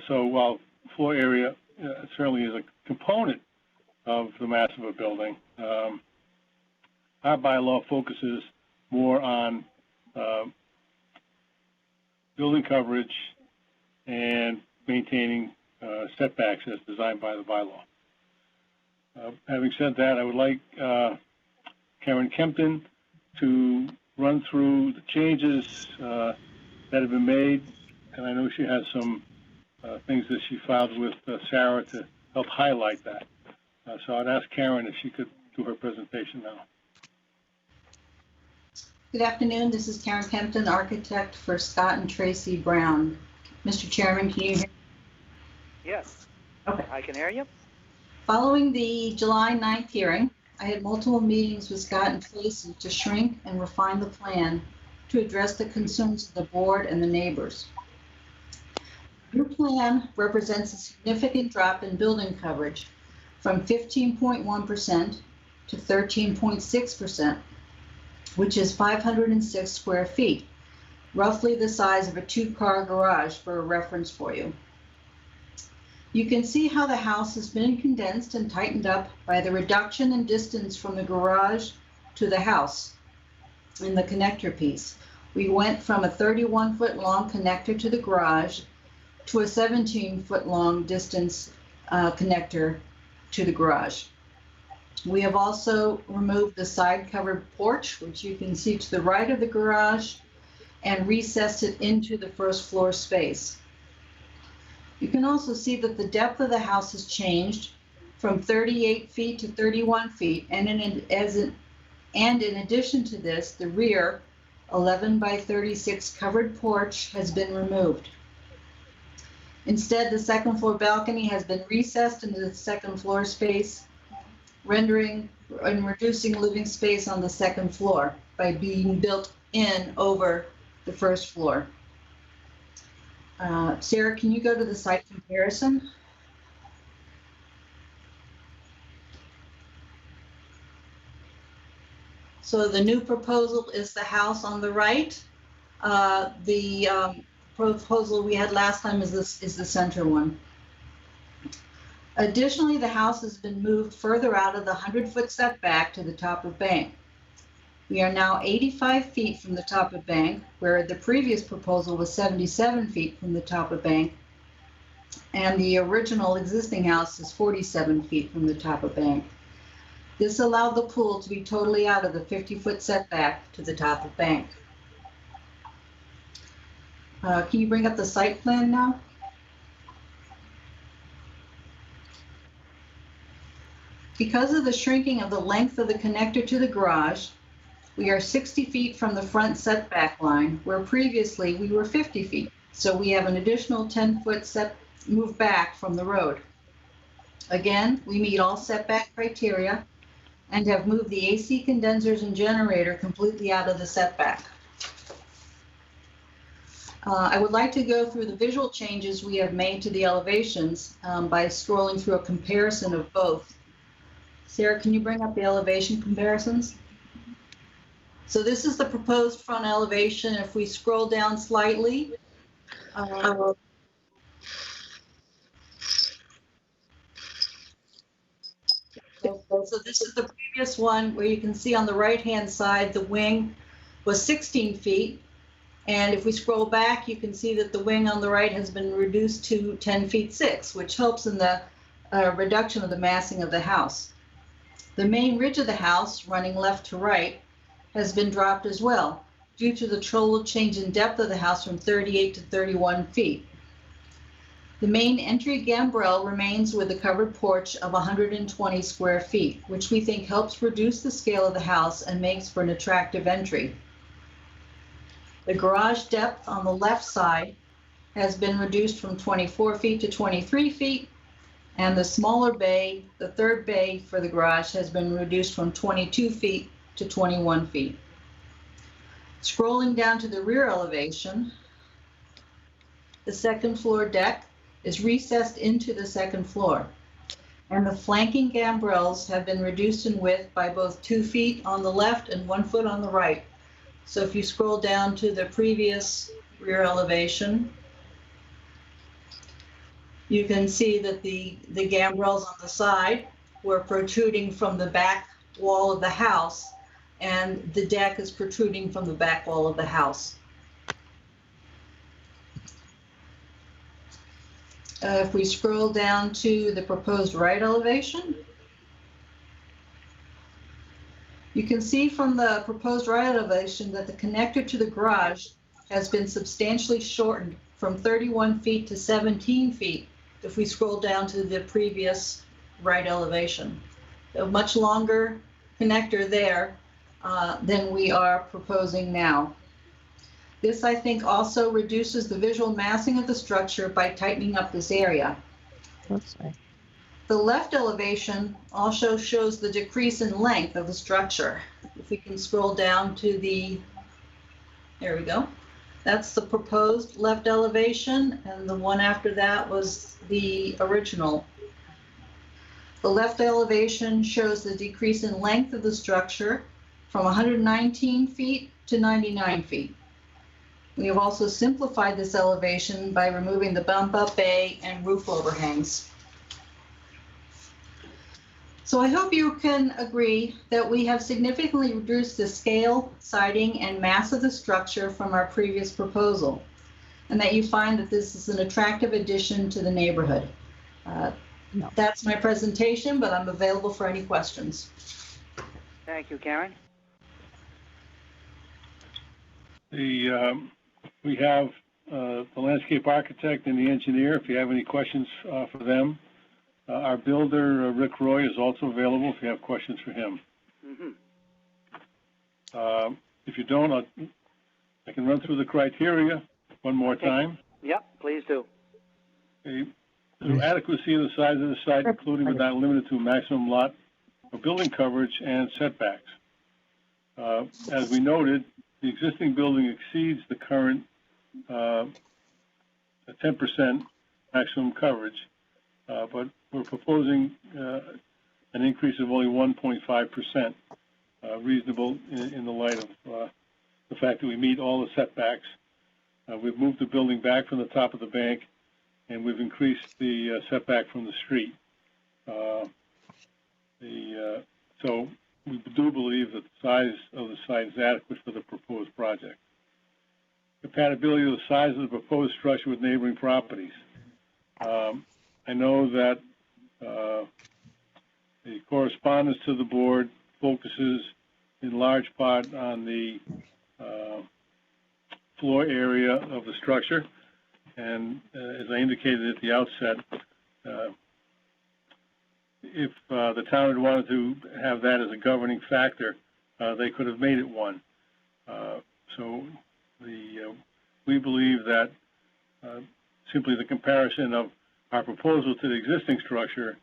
[SPEAKER 12] So while floor area certainly is a component of the mass of a building, our bylaw focuses more on building coverage and maintaining setbacks as designed by the bylaw. Having said that, I would like Karen Kempton to run through the changes that have been made, and I know she has some things that she filed with Sarah to help highlight that. So I'd ask Karen if she could do her presentation now.
[SPEAKER 11] Good afternoon. This is Karen Kempton, architect for Scott and Tracy Brown. Mr. Chairman, can you hear me?
[SPEAKER 2] Yes.
[SPEAKER 11] Okay.
[SPEAKER 2] I can hear you.
[SPEAKER 11] Following the July 9th hearing, I had multiple meetings with Scott and Tracy to shrink and refine the plan to address the concerns of the board and the neighbors. Your plan represents a significant drop in building coverage from 15.1% to 13.6%, which is 506 square feet, roughly the size of a 2-car garage for a reference for you. You can see how the house has been condensed and tightened up by the reduction in distance from the garage to the house in the connector piece. We went from a 31-foot long connector to the garage to a 17-foot long distance connector to the garage. We have also removed the side covered porch, which you can see to the right of the garage, and recessed it into the first floor space. You can also see that the depth of the house has changed from 38 feet to 31 feet, and in addition to this, the rear 11 by 36 covered porch has been removed. Instead, the second floor balcony has been recessed into the second floor space, rendering and reducing living space on the second floor by being built in over the first floor. Sarah, can you go to the site comparison? So the new proposal is the house on the right. The proposal we had last time is the center one. Additionally, the house has been moved further out of the 100-foot setback to the top of bank. We are now 85 feet from the top of bank, where the previous proposal was 77 feet from the top of bank, and the original existing house is 47 feet from the top of bank. This allowed the pool to be totally out of the 50-foot setback to the top of bank. Can you bring up the site plan now? Because of the shrinking of the length of the connector to the garage, we are 60 feet from the front setback line, where previously we were 50 feet. So we have an additional 10-foot move back from the road. Again, we meet all setback criteria and have moved the AC condensers and generator completely out of the setback. I would like to go through the visual changes we have made to the elevations by scrolling through a comparison of both. Sarah, can you bring up the elevation comparisons? So this is the proposed front elevation. If we scroll down slightly, so this is the previous one where you can see on the right-hand side, the wing was 16 feet. And if we scroll back, you can see that the wing on the right has been reduced to 10 feet 6, which helps in the reduction of the massing of the house. The main ridge of the house, running left to right, has been dropped as well, due to the total change in depth of the house from 38 to 31 feet. The main entry gambrel remains with a covered porch of 120 square feet, which we think helps reduce the scale of the house and makes for an attractive entry. The garage depth on the left side has been reduced from 24 feet to 23 feet, and the smaller bay, the third bay for the garage, has been reduced from 22 feet to 21 feet. Scrolling down to the rear elevation, the second floor deck is recessed into the second floor, and the flanking gambrels have been reduced in width by both 2 feet on the left and 1 foot on the right. So if you scroll down to the previous rear elevation, you can see that the gambrels on the side were protruding from the back wall of the house, and the deck is protruding from the back wall of the house. If we scroll down to the proposed right elevation, you can see from the proposed right elevation that the connector to the garage has been substantially shortened from 31 feet to 17 feet if we scroll down to the previous right elevation. A much longer connector there than we are proposing now. This, I think, also reduces the visual massing of the structure by tightening up this area.
[SPEAKER 14] That's right.
[SPEAKER 11] The left elevation also shows the decrease in length of the structure. If we can scroll down to there we go. That's the proposed left elevation, and the one after that was the original. The left elevation shows the decrease in length of the structure from 119 feet to 99 feet. We have also simplified this elevation by removing the bump up bay and roof overhangs. So I hope you can agree that we have significantly reduced the scale, siding, and mass of the structure from our previous proposal, and that you find that this is an attractive addition to the neighborhood. That's my presentation, but I'm available for any questions.
[SPEAKER 2] Thank you, Karen.
[SPEAKER 12] We have the landscape architect and the engineer, if you have any questions for them. Our builder, Rick Roy, is also available if you have questions for him.
[SPEAKER 2] Mm-hmm.
[SPEAKER 12] If you don't, I can run through the criteria one more time.
[SPEAKER 2] Yep, please do.
[SPEAKER 12] The adequacy of the size of the site, including but not limited to maximum lot or building coverage and setbacks. As we noted, the existing building exceeds the current 10% maximum coverage, but we're proposing an increase of only 1.5%, reasonable in the light of the fact that we meet all the setbacks. We've moved the building back from the top of the bank, and we've increased the setback from the street. So we do believe that the size of the site is adequate for the proposed project. Compatibility of the size of the proposed structure with neighboring properties. I know that the correspondence to the board focuses in large part on the floor area of the structure. And as I indicated at the outset, if the town had wanted to have that as a governing factor, they could have made it one. So we believe that simply the comparison of our proposal to the existing structure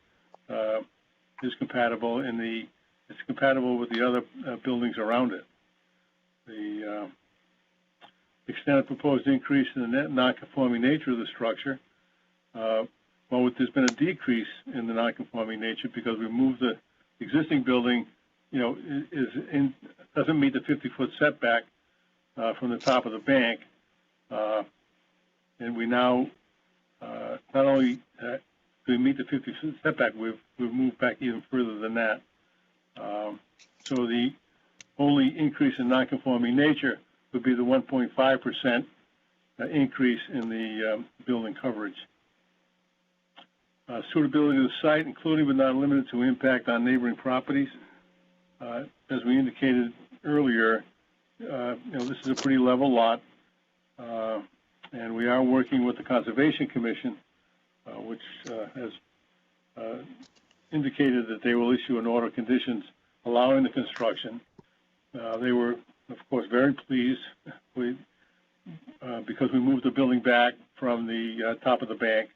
[SPEAKER 12] is compatible, and it's compatible with the other buildings around it. The extent of proposed increase in the net non-conforming nature of the structure. Well, there's been a decrease in the non-conforming nature because we moved the existing building, doesn't meet the 50-foot setback from the top of the bank, and we now not only do we meet the 50-foot setback, we've moved back even further than that. So the only increase in non-conforming nature would be the 1.5% increase in the building coverage. Suitability of the site, including but not limited to impact on neighboring properties. As we indicated earlier, this is a pretty level lot, and we are working with the Conservation Commission, which has indicated that they will issue an order of conditions allowing the construction. They were, of course, very pleased because we moved the building back from the top of the bank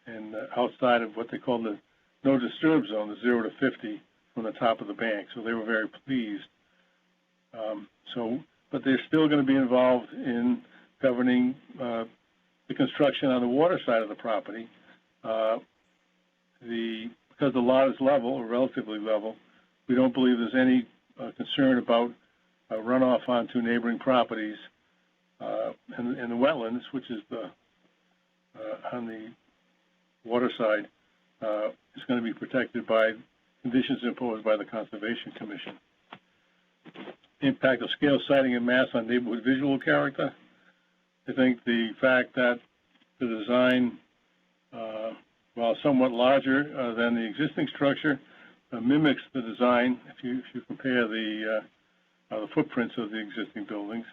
[SPEAKER 12] and outside of what they call the no disturb zone, the 0 to 50 from the top of the bank. So they were very pleased. But they're still going to be involved in governing the construction on the water side of the property. Because the lot is level, or relatively level, we don't believe there's any concern about runoff onto neighboring properties, and the wetlands, which is on the water side, is going to be protected by conditions imposed by the Conservation Commission. Impact of scale, siting, and mass on neighborhood visual character. I think the fact that the design, while somewhat larger than the existing structure, mimics the design if you compare the footprints of the existing buildings.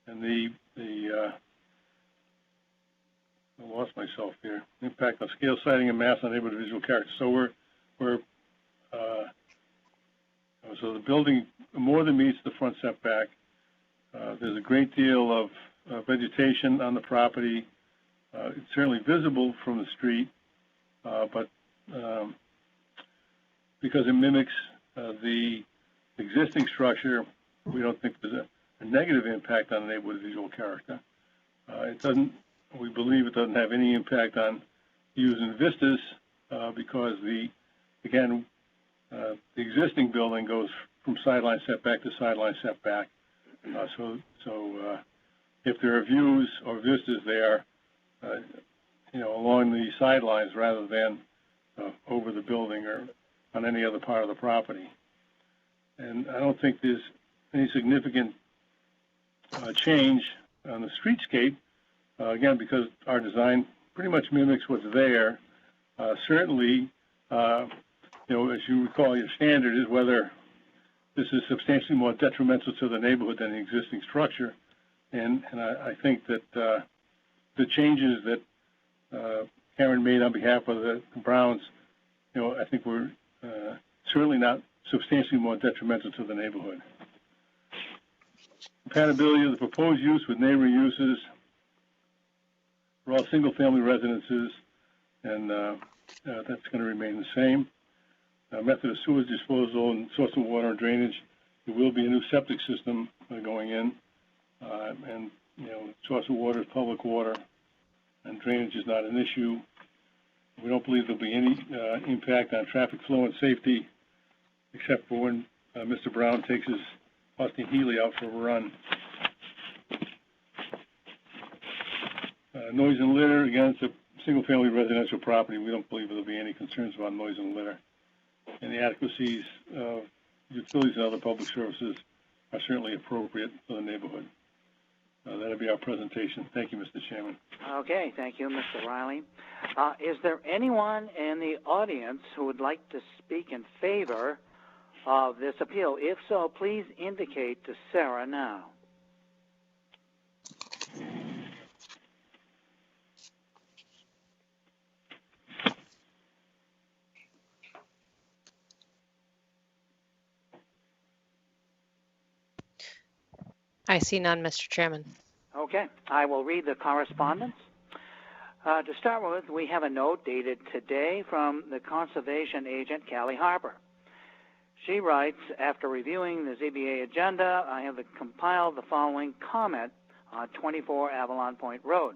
[SPEAKER 12] And I lost myself here. Impact of scale, siting, and mass on neighborhood visual character. So so the building more than meets the front setback. There's a great deal of vegetation on the property. It's certainly visible from the street, but because it mimics the existing structure, we don't think there's a negative impact on the neighborhood visual character. We believe it doesn't have any impact on views and vistas because the existing building goes from sideline setback to sideline setback. So if there are views or vistas there, along the sidelines rather than over the building or on any other part of the property. And I don't think there's any significant change on the streetscape, again, because our design pretty much mimics what's there. Certainly, as you recall, your standard is whether this is substantially more detrimental to the neighborhood than the existing structure. And I think that the changes that Karen made on behalf of the Browns, I think were certainly not substantially more detrimental to the neighborhood. compatibility of the proposed use with neighboring uses for all single-family residences, and that's going to remain the same. Method of sewage disposal and source of water and drainage. There will be a new septic system going in, and source of water is public water, and drainage is not an issue. We don't believe there'll be any impact on traffic flow and safety, except for when Mr. Brown takes his Austin Healey out for a run. Noise and litter, again, it's a single-family residential property. We don't believe there'll be any concerns about noise and litter. And the adequacies of utilities and other public services are certainly appropriate for the neighborhood. That'll be our presentation. Thank you, Mr. Chairman.
[SPEAKER 2] Okay, thank you, Mr. Riley. Is there anyone in the audience who would like to speak in favor of this appeal? If so, please indicate to Sarah now.
[SPEAKER 3] I see none, Mr. Chairman.
[SPEAKER 2] Okay, I will read the correspondence. To start with, we have a note dated today from the conservation agent, Callie Harper. She writes, after reviewing the ZBA agenda, I have compiled the following comment on 24 Avalon Point Road.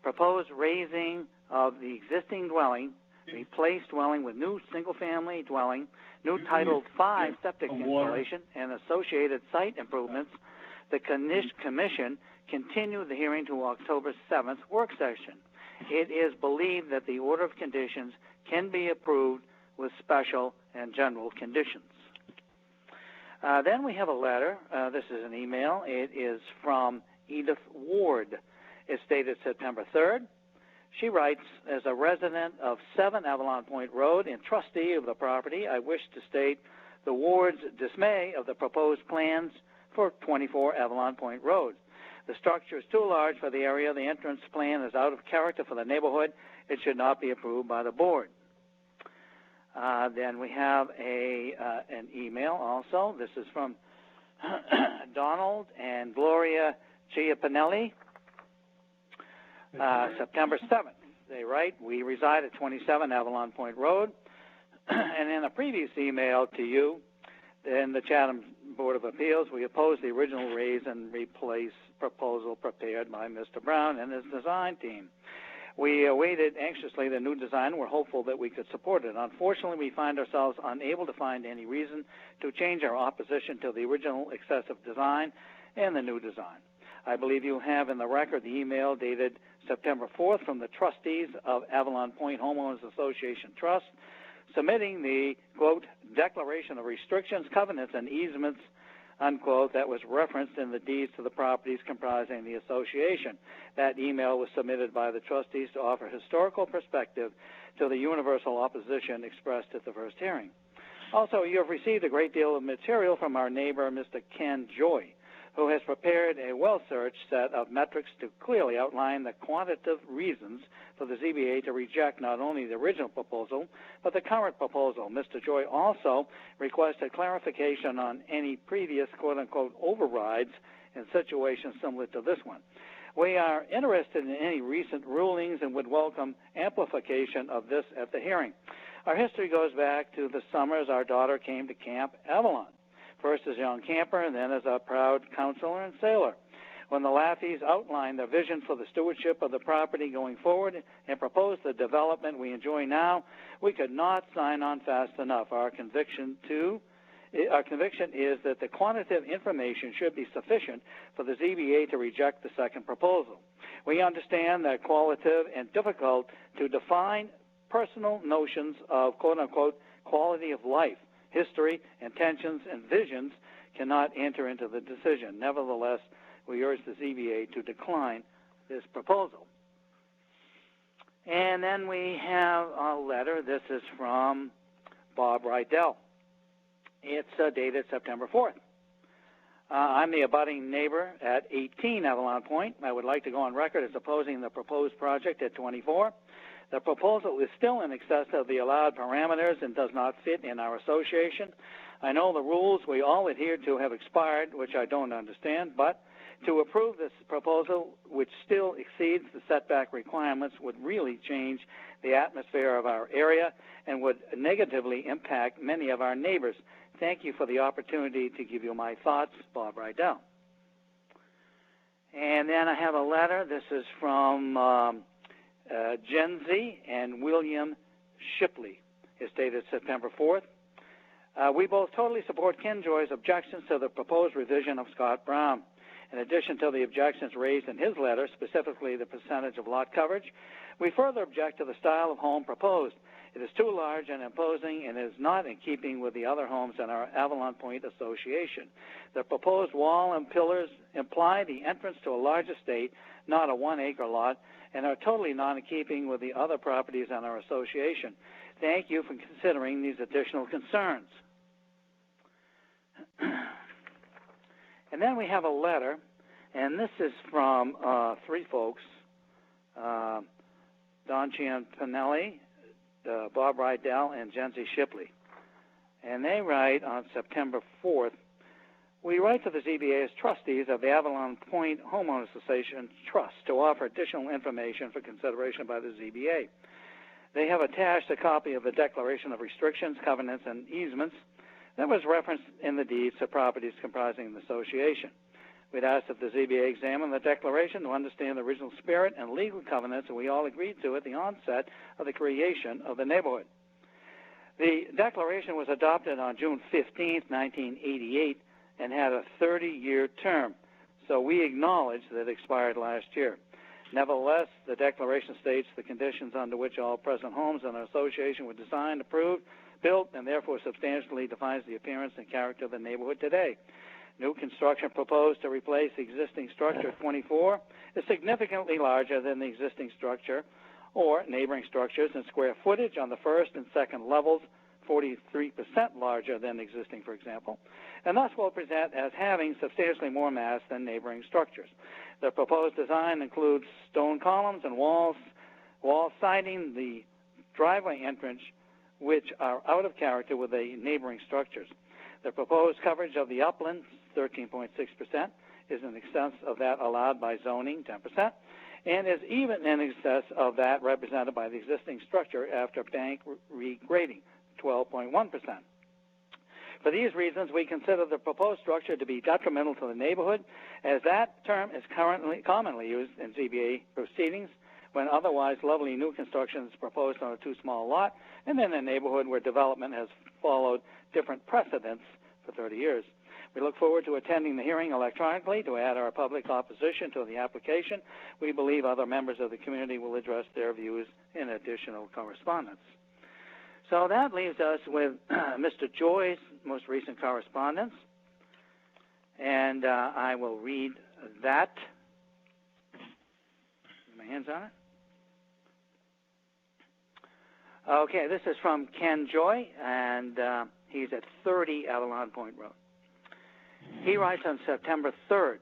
[SPEAKER 2] Proposed raising of the existing dwelling, replaced dwelling with new single-family dwelling, new Title V septic installation, and associated site improvements. The commission continued the hearing to October 7th work session. It is believed that the order of conditions can be approved with special and general conditions. Then we have a letter. This is an email. It is from Edith Ward. It's dated September 3rd. She writes, as a resident of 7 Avalon Point Road and trustee of the property, I wish to state the Ward's dismay of the proposed plans for 24 Avalon Point Road. The structure is too large for the area. The entrance plan is out of character for the neighborhood. It should not be approved by the board. Then we have an email also. This is from Donald and Gloria Giapinelli, September 7th. They write, we reside at 27 Avalon Point Road. And in a previous email to you, in the Chatham Board of Appeals, we opposed the original raise and replace proposal prepared by Mr. Brown and his design team. We awaited anxiously the new design and were hopeful that we could support it. Unfortunately, we find ourselves unable to find any reason to change our opposition to the original excessive design and the new design. I believe you have in the record the email dated September 4th from the trustees of Avalon Point Homeowners Association Trust, submitting the, quote, declaration of restrictions, covenants, and easements, unquote, that was referenced in the deeds to the properties comprising the association. That email was submitted by the trustees to offer historical perspective to the universal opposition expressed at the first hearing. Also, you have received a great deal of material from our neighbor, Mr. Ken Joy, who has prepared a well-searched set of metrics to clearly outline the quantitative reasons for the ZBA to reject not only the original proposal, but the current proposal. Mr. Joy also requested clarification on any previous, quote-unquote, overrides in situations similar to this one. We are interested in any recent rulings and would welcome amplification of this at the hearing. Our history goes back to the summers our daughter came to Camp Avalon, first as a young camper and then as a proud counselor and sailor. When the Laffeys outlined their vision for the stewardship of the property going forward and proposed the development we enjoy now, we could not sign on fast enough. Our conviction is that the quantitative information should be sufficient for the ZBA to reject the second proposal. We understand that qualitative and difficult to define personal notions of, quote-unquote, quality of life, history, intentions, and visions cannot enter into the decision. Nevertheless, we urge the ZBA to decline this proposal. And then we have a letter. This is from Bob Rydell. It's dated September 4th. I'm the abutting neighbor at 18 Avalon Point. I would like to go on record as opposing the proposed project at 24. The proposal is still in excess of the allowed parameters and does not fit in our association. I know the rules we all adhere to have expired, which I don't understand, but to approve this proposal, which still exceeds the setback requirements, would really change the atmosphere of our area and would negatively impact many of our neighbors. Thank you for the opportunity to give you my thoughts, Bob Rydell. And then I have a letter. This is from Jenzy and William Shipley. It's dated September 4th. We both totally support Ken Joy's objections to the proposed revision of Scott Brown. In addition to the objections raised in his letter, specifically the percentage of lot coverage, we further object to the style of home proposed. It is too large and imposing and is not in keeping with the other homes in our Avalon Point Association. The proposed wall and pillars imply the entrance to a large estate, not a 1-acre lot, and are totally not in keeping with the other properties in our association. Thank you for considering these additional concerns. And then we have a letter, and this is from three folks, Don Cianpinelli, Bob Rydell, and Jenzy Shipley. And they write on September 4th, we write to the ZBA as trustees of the Avalon Point Homeowners Association Trust to offer additional information for consideration by the ZBA. They have attached a copy of the Declaration of Restrictions, Covenants, and Easements that was referenced in the deeds to properties comprising the association. We'd ask that the ZBA examine the declaration to understand the original spirit and legal covenants that we all agreed to at the onset of the creation of the neighborhood. The declaration was adopted on June 15, 1988, and had a 30-year term, so we acknowledge that it expired last year. Nevertheless, the declaration states the conditions under which all present homes in our association were designed, approved, built, and therefore substantially defines the appearance and character of the neighborhood today. New construction proposed to replace the existing structure at 24 is significantly larger than the existing structure or neighboring structures in square footage on the first and second levels, 43% larger than existing, for example, and thus will present as having substantially more mass than neighboring structures. The proposed design includes stone columns and wall siding the driveway entrance, which are out of character with the neighboring structures. The proposed coverage of the uplands, 13.6%, is in excess of that allowed by zoning, 10%, and is even in excess of that represented by the existing structure after bank regrading, 12.1%. For these reasons, we consider the proposed structure to be detrimental to the neighborhood, as that term is currently commonly used in ZBA proceedings when otherwise lovely new construction is proposed on a too small lot, and in a neighborhood where development has followed different precedents for 30 years. We look forward to attending the hearing electronically to add our public opposition to the application. We believe other members of the community will address their views in additional correspondence. So that leaves us with Mr. Joy's most recent correspondence, and I will read that. Get my hands on it. Okay, this is from Ken Joy, and he's at 30 Avalon Point Road. He writes on September 3rd,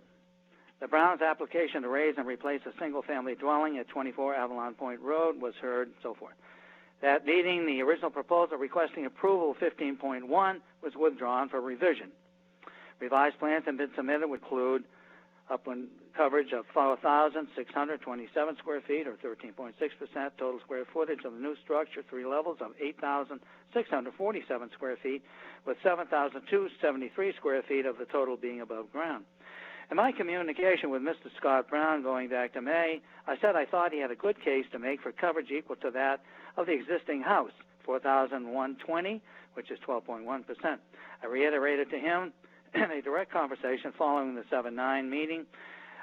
[SPEAKER 2] the Browns' application to raise and replace a single-family dwelling at 24 Avalon Point Road was heard, so forth. That meeting, the original proposal requesting approval 15.1 was withdrawn for revision. Revised plans have been submitted would include upland coverage of 4,627 square feet, or 13.6%, total square footage of the new structure, 3 levels of 8,647 square feet, with 7,273 square feet of the total being above ground. In my communication with Mr. Scott Brown going back to May, I said I thought he had a good case to make for coverage equal to that of the existing house, 4,120, which is 12.1%. I reiterated to him in a direct conversation following the 7-9 meeting,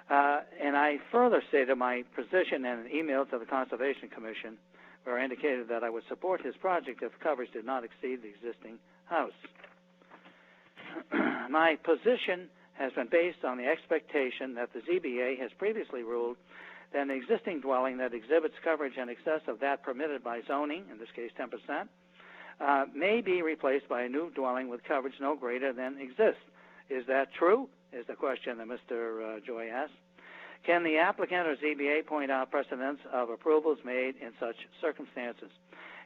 [SPEAKER 2] and I further stated my position in an email to the Conservation Commission, where I indicated that I would support his project if coverage did not exceed the existing house. My position has been based on the expectation that the ZBA has previously ruled that an existing dwelling that exhibits coverage in excess of that permitted by zoning, in this case 10%, may be replaced by a new dwelling with coverage no greater than exists. Is that true? Is the question that Mr. Joy asked. Can the applicant or ZBA point out precedents of approvals made in such circumstances?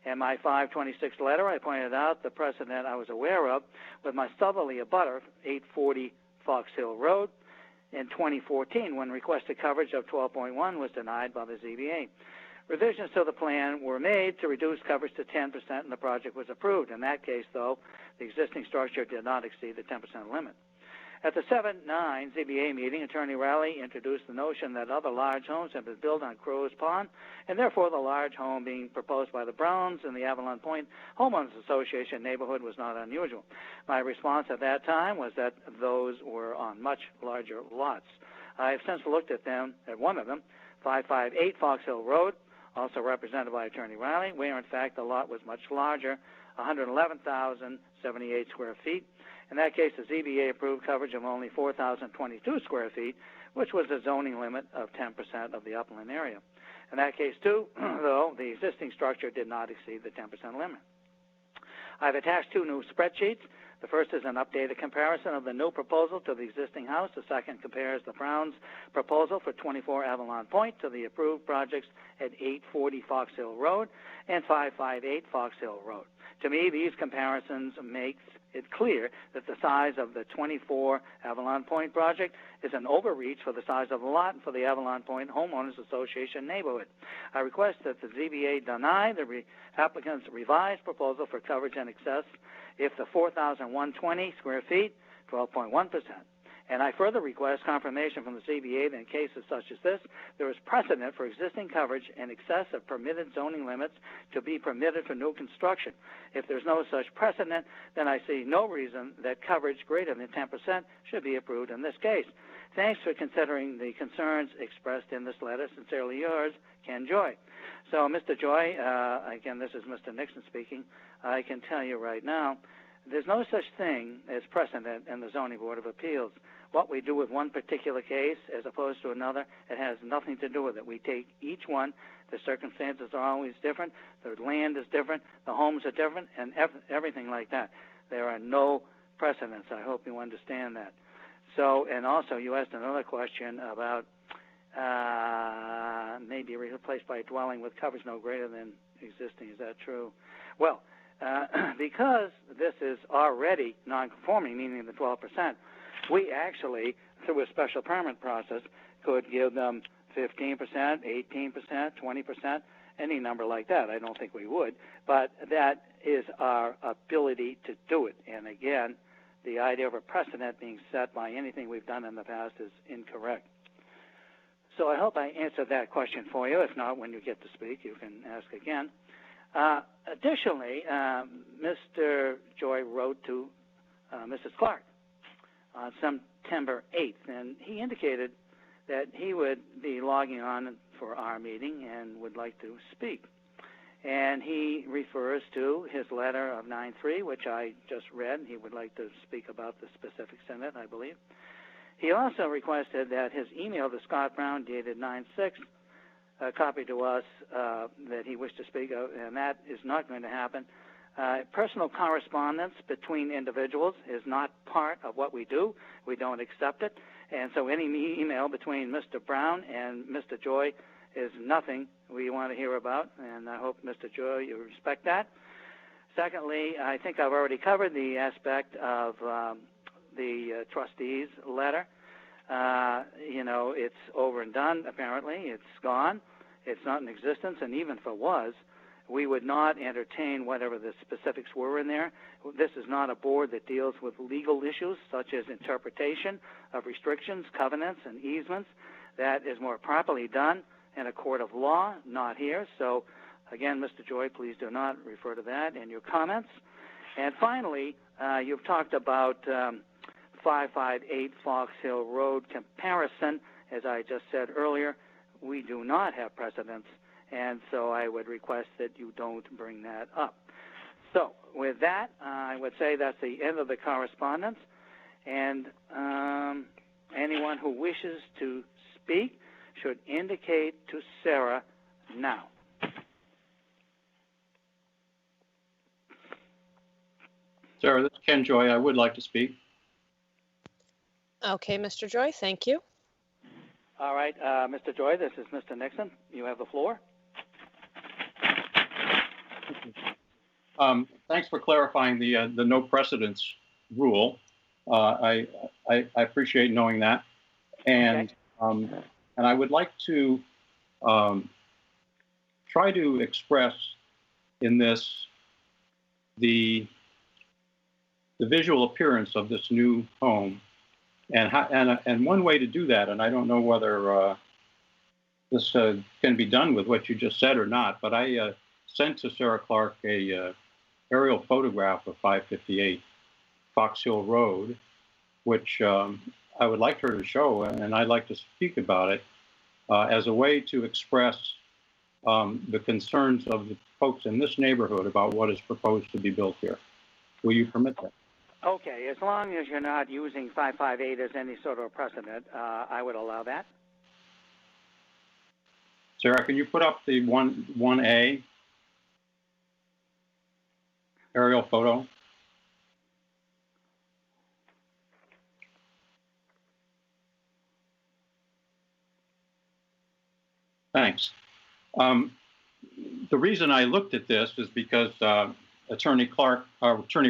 [SPEAKER 2] In my 5/26 letter, I pointed out the precedent I was aware of with my southerly abutter, 840 Fox Hill Road, in 2014 when requested coverage of 12.1 was denied by the ZBA. Revisions to the plan were made to reduce coverage to 10% and the project was approved. In that case, though, the existing structure did not exceed the 10% limit. At the 7/9 ZBA meeting, Attorney Rowley introduced the notion that other large homes have been built on Crow's Pond, and therefore the large home being proposed by the Browns in the Avalon Point Homeowners Association neighborhood was not unusual. My response at that time was that those were on much larger lots. I have since looked at one of them, 558 Fox Hill Road, also represented by Attorney Rowley, where in fact the lot was much larger, 111,078 square feet. In that case, the ZBA approved coverage of only 4,022 square feet, which was the zoning limit of 10% of the upland area. In that case, too, though, the existing structure did not exceed the 10% limit. I've attached two new spreadsheets. The first is an updated comparison of the new proposal to the existing house. The second compares the Brown's proposal for 24 Avalon Point to the approved projects at 840 Fox Hill Road and 558 Fox Hill Road. To me, these comparisons make it clear that the size of the 24 Avalon Point project is an overreach for the size of the lot for the Avalon Point Homeowners Association neighborhood. I request that the ZBA deny the applicant's revised proposal for coverage in excess if the 4,120 square feet, 12.1%. And I further request confirmation from the ZBA that in cases such as this, there is precedent for existing coverage in excess of permitted zoning limits to be permitted for new construction. If there's no such precedent, then I see no reason that coverage greater than 10% should be approved in this case. Thanks for considering the concerns expressed in this letter. Sincerely yours, Ken Joy. So, Mr. Joy, again, this is Mr. Nixon speaking. I can tell you right now, there's no such thing as precedent in the Zoning Board of Appeals. What we do with one particular case as opposed to another, it has nothing to do with it. We take each one. The circumstances are always different. The land is different. The homes are different, and everything like that. There are no precedents. I hope you understand that. So, and also you asked another question about maybe replaced by a dwelling with coverage no greater than existing. Is that true? Well, because this is already non-conforming, meaning the 12%, we actually, through a special permit process, could give them 15%, 18%, 20%, any number like that. I don't think we would, but that is our ability to do it. And again, the idea of a precedent being set by anything we've done in the past is incorrect. So I hope I answered that question for you. If not, when you get to speak, you can ask again. Additionally, Mr. Joy wrote to Mrs. Clark on September 8th, and he indicated that he would be logging on for our meeting and would like to speak. And he refers to his letter of 9/3, which I just read. He would like to speak about the specifics in it, I believe. He also requested that his email to Scott Brown, dated 9/6, copy to us that he wished to speak of, and that is not going to happen. Personal correspondence between individuals is not part of what we do. We don't accept it. And so any email between Mr. Brown and Mr. Joy is nothing we want to hear about, and I hope, Mr. Joy, you respect that. Secondly, I think I've already covered the aspect of the trustees' letter. It's over and done, apparently. It's gone. It's not in existence, and even if it was, we would not entertain whatever the specifics were in there. This is not a board that deals with legal issues such as interpretation of restrictions, covenants, and easements. That is more properly done in a court of law, not here. So, again, Mr. Joy, please do not refer to that in your comments. And finally, you've talked about 558 Fox Hill Road comparison. As I just said earlier, we do not have precedents, and so I would request that you don't bring that up. So with that, I would say that's the end of the correspondence, and anyone who wishes to speak should indicate to Sarah now.
[SPEAKER 4] Sarah, this is Ken Joy. I would like to speak.
[SPEAKER 3] Okay, Mr. Joy, thank you.
[SPEAKER 2] All right, Mr. Joy, this is Mr. Nixon. You have the floor.
[SPEAKER 4] Thanks for clarifying the no precedence rule. I appreciate knowing that. And, and I would like to try to express in this the visual appearance of this new home, and one way to do that, and I don't know whether this can be done with what you just said or not, but I sent to Sarah Clark a aerial photograph of 558 Fox Hill Road, which I would like her to show, and I'd like to speak about it as a way to express the concerns of the folks in this neighborhood about what is proposed to be built here. Will you permit that?
[SPEAKER 2] Okay, as long as you're not using 558 as any sort of precedent, I would allow that.
[SPEAKER 4] Sarah, can you put up the 1A aerial photo? Thanks. The reason I looked at this is because Attorney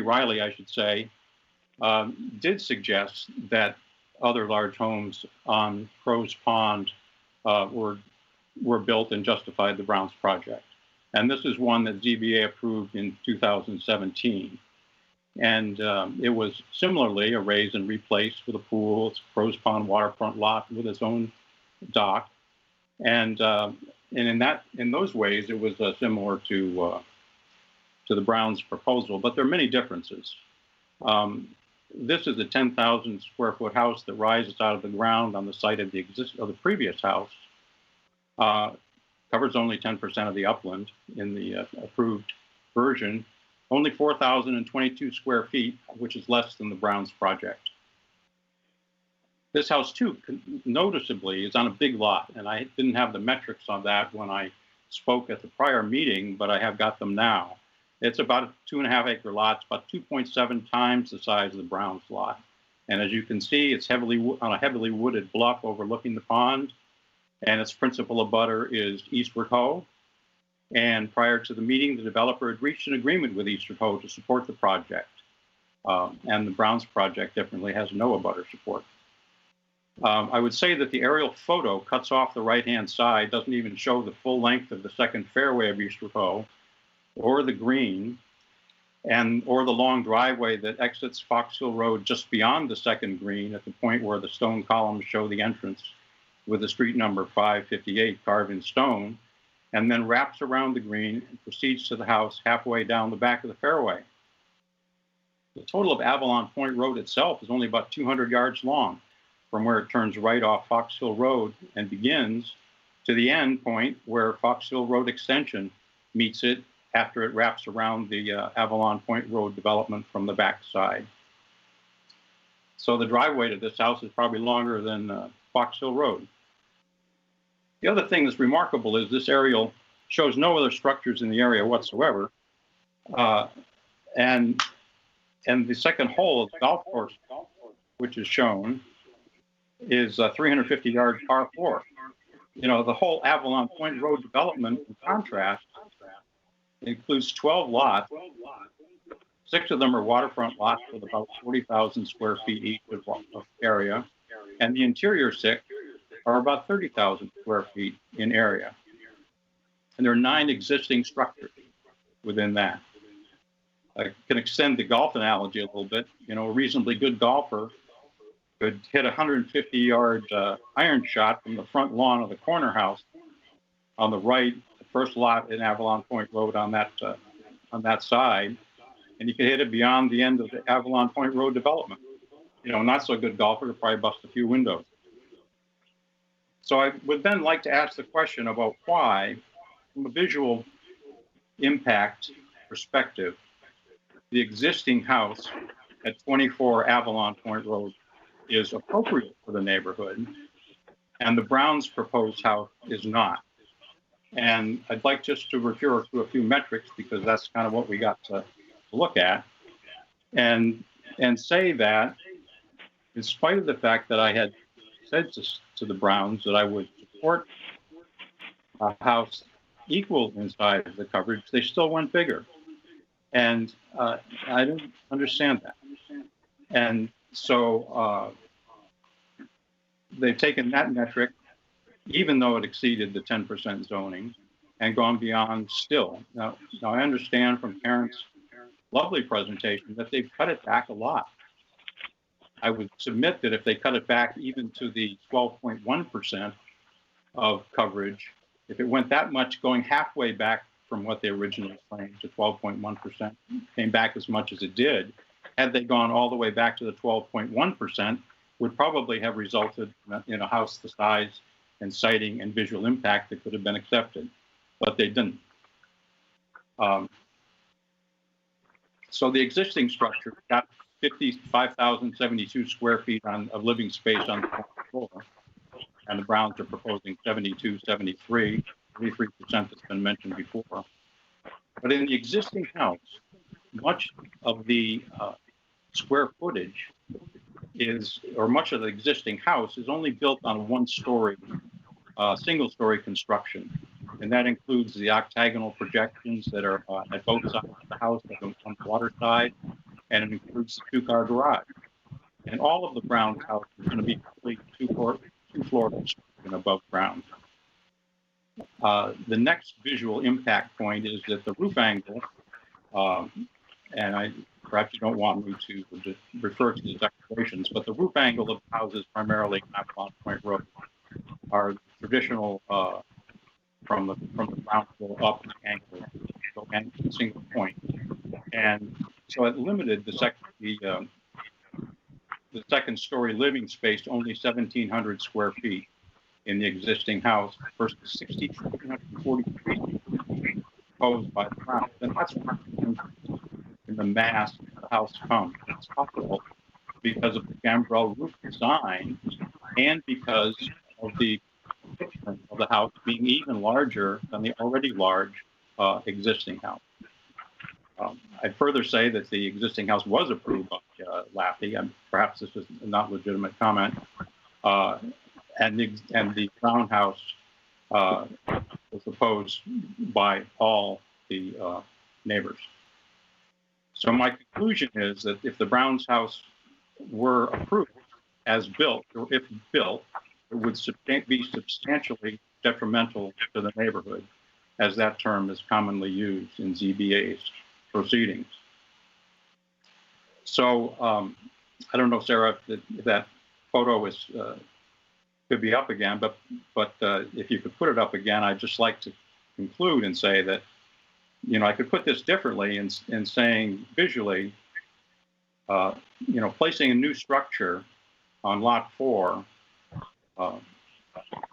[SPEAKER 4] Riley, I should say, did suggest that other large homes on Crow's Pond were built and justified the Browns project. And this is one that ZBA approved in 2017. And it was similarly a raise and replace with a pool. It's Crow's Pond waterfront lot with its own dock. And in those ways, it was similar to the Browns proposal, but there are many differences. This is a 10,000 square foot house that rises out of the ground on the site of the previous house. Covers only 10% of the upland in the approved version. Only 4,022 square feet, which is less than the Browns project. This house, too, noticeably is on a big lot, and I didn't have the metrics on that when I spoke at the prior meeting, but I have got them now. It's about a 2.5 acre lot. It's about 2.7 times the size of the Browns lot. And as you can see, it's on a heavily wooded bluff overlooking the pond, and its principal abutter is Eastward Ho. And prior to the meeting, the developer had reached an agreement with Eastward Ho to support the project. And the Browns project definitely has no abutter support. I would say that the aerial photo cuts off the right-hand side, doesn't even show the full length of the second fairway of Eastward Ho, or the green, or the long driveway that exits Fox Hill Road just beyond the second green at the point where the stone columns show the entrance with the street number 558 carved in stone, and then wraps around the green and proceeds to the house halfway down the back of the fairway. The total of Avalon Point Road itself is only about 200 yards long, from where it turns right off Fox Hill Road and begins to the end point where Fox Hill Road extension meets it after it wraps around the Avalon Point Road development from the back side. So the driveway to this house is probably longer than Fox Hill Road. The other thing that's remarkable is this aerial shows no other structures in the area whatsoever. And the second hole of the golf course, which is shown, is a 350-yard par 4. You know, the whole Avalon Point Road development, in contrast, includes 12 lots. 6 of them are waterfront lots with about 40,000 square feet each of area, and the interior 6 are about 30,000 square feet in area. And there are 9 existing structures within that. I can extend the golf analogy a little bit. You know, a reasonably good golfer could hit a 150-yard iron shot from the front lawn of the corner house on the right, the first lot in Avalon Point Road on that side, and you could hit it beyond the end of the Avalon Point Road development. You know, not so good golfer could probably bust a few windows. So I would then like to ask the question about why, from a visual impact perspective, the existing house at 24 Avalon Point Road is appropriate for the neighborhood, and the Browns' proposed house is not. And I'd like just to refer to a few metrics because that's kind of what we got to look at, and say that in spite of the fact that I had said to the Browns that I would support a house equal in size of the coverage, they still went bigger. And I don't understand that. And so they've taken that metric, even though it exceeded the 10% zoning, and gone beyond still. Now I understand from Karen's lovely presentation that they've cut it back a lot. I would submit that if they cut it back even to the 12.1% of coverage, if it went that much, going halfway back from what they originally claimed to 12.1%, came back as much as it did, had they gone all the way back to the 12.1%, would probably have resulted in a house the size and sighting and visual impact that could have been accepted, but they didn't. So the existing structure got 55,072 square feet of living space on the floor, and the Browns are proposing 73, 33% that's been mentioned before. But in the existing house, much of the square footage much of the existing house is only built on a one-story, single-story construction. And that includes the octagonal projections that are at both sides of the house, on the water side, and it includes the two-car garage. And all of the Brown's house is going to be complete two-floor construction above ground. The next visual impact point is that the roof angle, and perhaps you don't want me to refer to these declarations, but the roof angle of the houses, primarily Avalon Point Road, are traditional from the ground floor up angle, so single point, and so it limited the second story living space to only 1,700 square feet in the existing house versus 6,340 feet proposed by the Browns, and that's in the mass of the house comes. It's possible because of the gambrel roof design and because of the footprint of the house being even larger than the already large existing house. I'd further say that the existing house was approved by Laffey, and perhaps this is a not legitimate comment, and the Brown house was opposed by all the neighbors. So my conclusion is that if the Brown's house were approved as built, or if built, it would be substantially detrimental to the neighborhood, as that term is commonly used in ZBA's proceedings. So I don't know, Sarah, if that photo could be up again, but if you could put it up again, I'd just like to conclude and say that, I could put this differently in saying visually, placing a new structure on lot 4,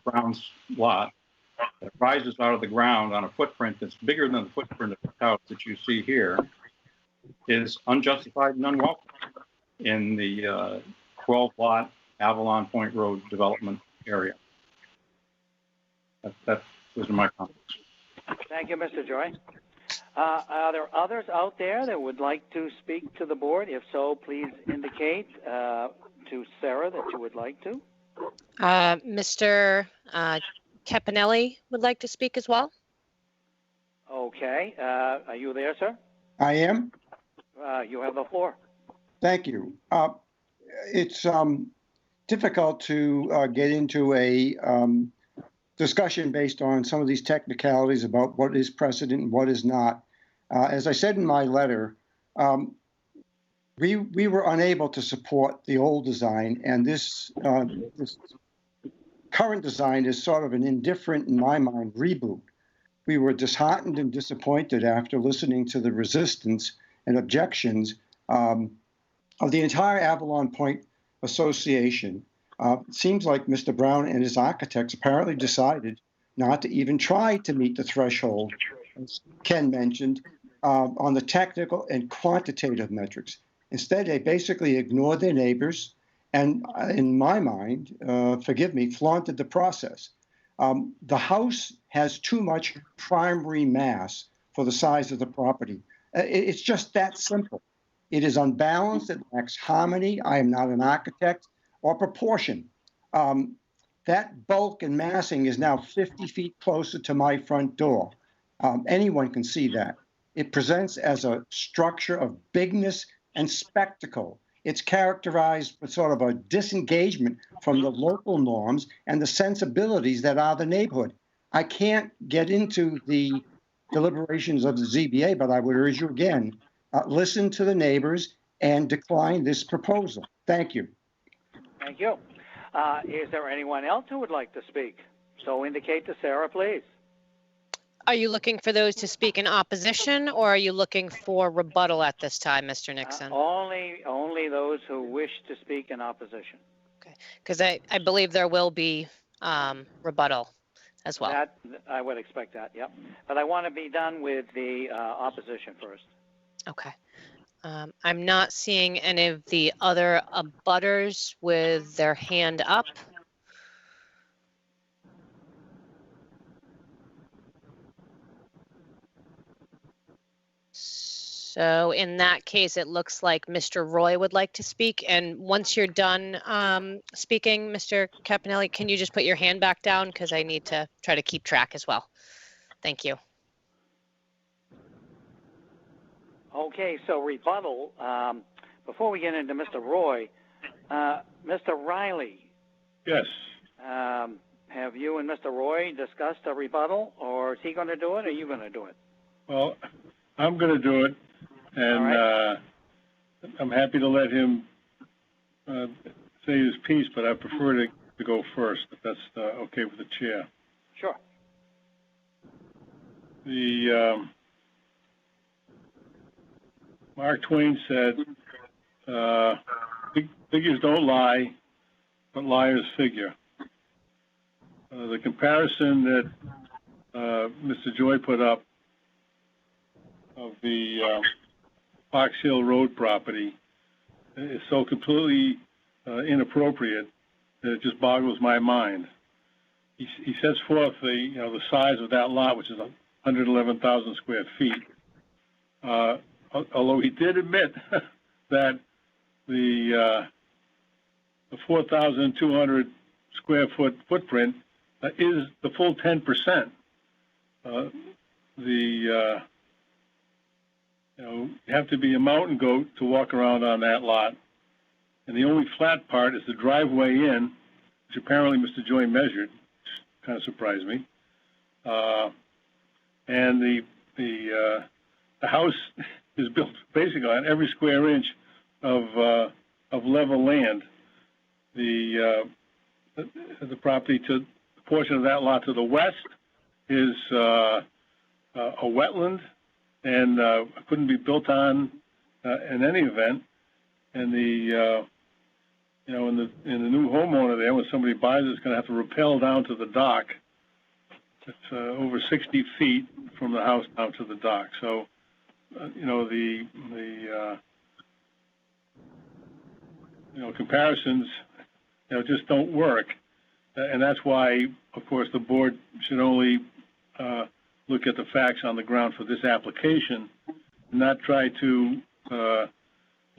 [SPEAKER 4] Brown's lot, that rises out of the ground on a footprint that's bigger than the footprint of the house that you see here, is unjustified and unwelcome in the 12-lot Avalon Point Road development area. Those are my comments.
[SPEAKER 2] Thank you, Mr. Joy. Are there others out there that would like to speak to the board? If so, please indicate to Sarah that you would like to.
[SPEAKER 3] Mr. Caponelli would like to speak as well.
[SPEAKER 2] Okay. Are you there, sir?
[SPEAKER 14] I am.
[SPEAKER 2] You have the floor.
[SPEAKER 14] Thank you. It's difficult to get into a discussion based on some of these technicalities about what is precedent and what is not. As I said in my letter, we were unable to support the old design, and this current design is sort of an indifferent, in my mind, reboot. We were disheartened and disappointed after listening to the resistance and objections of the entire Avalon Point Association. It seems like Mr. Brown and his architects apparently decided not to even try to meet the threshold, as Ken mentioned, on the technical and quantitative metrics. Instead, they basically ignored their neighbors and, in my mind, forgive me, flaunted the process. The house has too much primary mass for the size of the property. It's just that simple. It is unbalanced, it lacks harmony. I am not an architect, or proportion. That bulk and massing is now 50 feet closer to my front door. Anyone can see that. It presents as a structure of bigness and spectacle. It's characterized with sort of a disengagement from the local norms and the sensibilities that are the neighborhood. I can't get into the deliberations of the ZBA, but I would urge you again, listen to the neighbors and decline this proposal. Thank you.
[SPEAKER 2] Thank you. Is there anyone else who would like to speak? So indicate to Sarah, please.
[SPEAKER 3] Are you looking for those to speak in opposition, or are you looking for rebuttal at this time, Mr. Nixon?
[SPEAKER 2] Only those who wish to speak in opposition.
[SPEAKER 3] Okay, because I believe there will be rebuttal as well.
[SPEAKER 2] That, I would expect that, yep. But I want to be done with the opposition first.
[SPEAKER 3] Okay. I'm not seeing any of the other abutters with their hand up. So in that case, it looks like Mr. Roy would like to speak. And once you're done speaking, Mr. Caponelli, can you just put your hand back down? Because I need to try to keep track as well. Thank you.
[SPEAKER 2] Okay, so rebuttal. Before we get into Mr. Roy, Mr. Riley.
[SPEAKER 12] Yes.
[SPEAKER 2] Have you and Mr. Roy discussed a rebuttal, or is he going to do it, or are you going to do it?
[SPEAKER 12] Well, I'm going to do it, and
[SPEAKER 2] right.
[SPEAKER 12] I'm happy to let him say his piece, but I prefer to go first, if that's okay with the chair.
[SPEAKER 2] Sure.
[SPEAKER 12] The Mark Twain said, figures don't lie, but liars figure. The comparison that Mr. Joy put up of the Fox Hill Road property is so completely inappropriate that it just boggles my mind. He sets forth the size of that lot, which is 111,000 square feet. Although he did admit that the 4,200 square foot footprint is the full 10%. You have to be a mountain goat to walk around on that lot, and the only flat part is the driveway in, which apparently Mr. Joy measured, which kind of surprised me. And the house is built basically on every square inch of level land. The property to the portion of that lot to the west is a wetland, and couldn't be built on in any event. And the in the new homeowner there, when somebody buys it, it's going to have to rappel down to the dock. It's over 60 feet from the house down to the dock. So the comparisons just don't work, and that's why, of course, the board should only look at the facts on the ground for this application, and not try to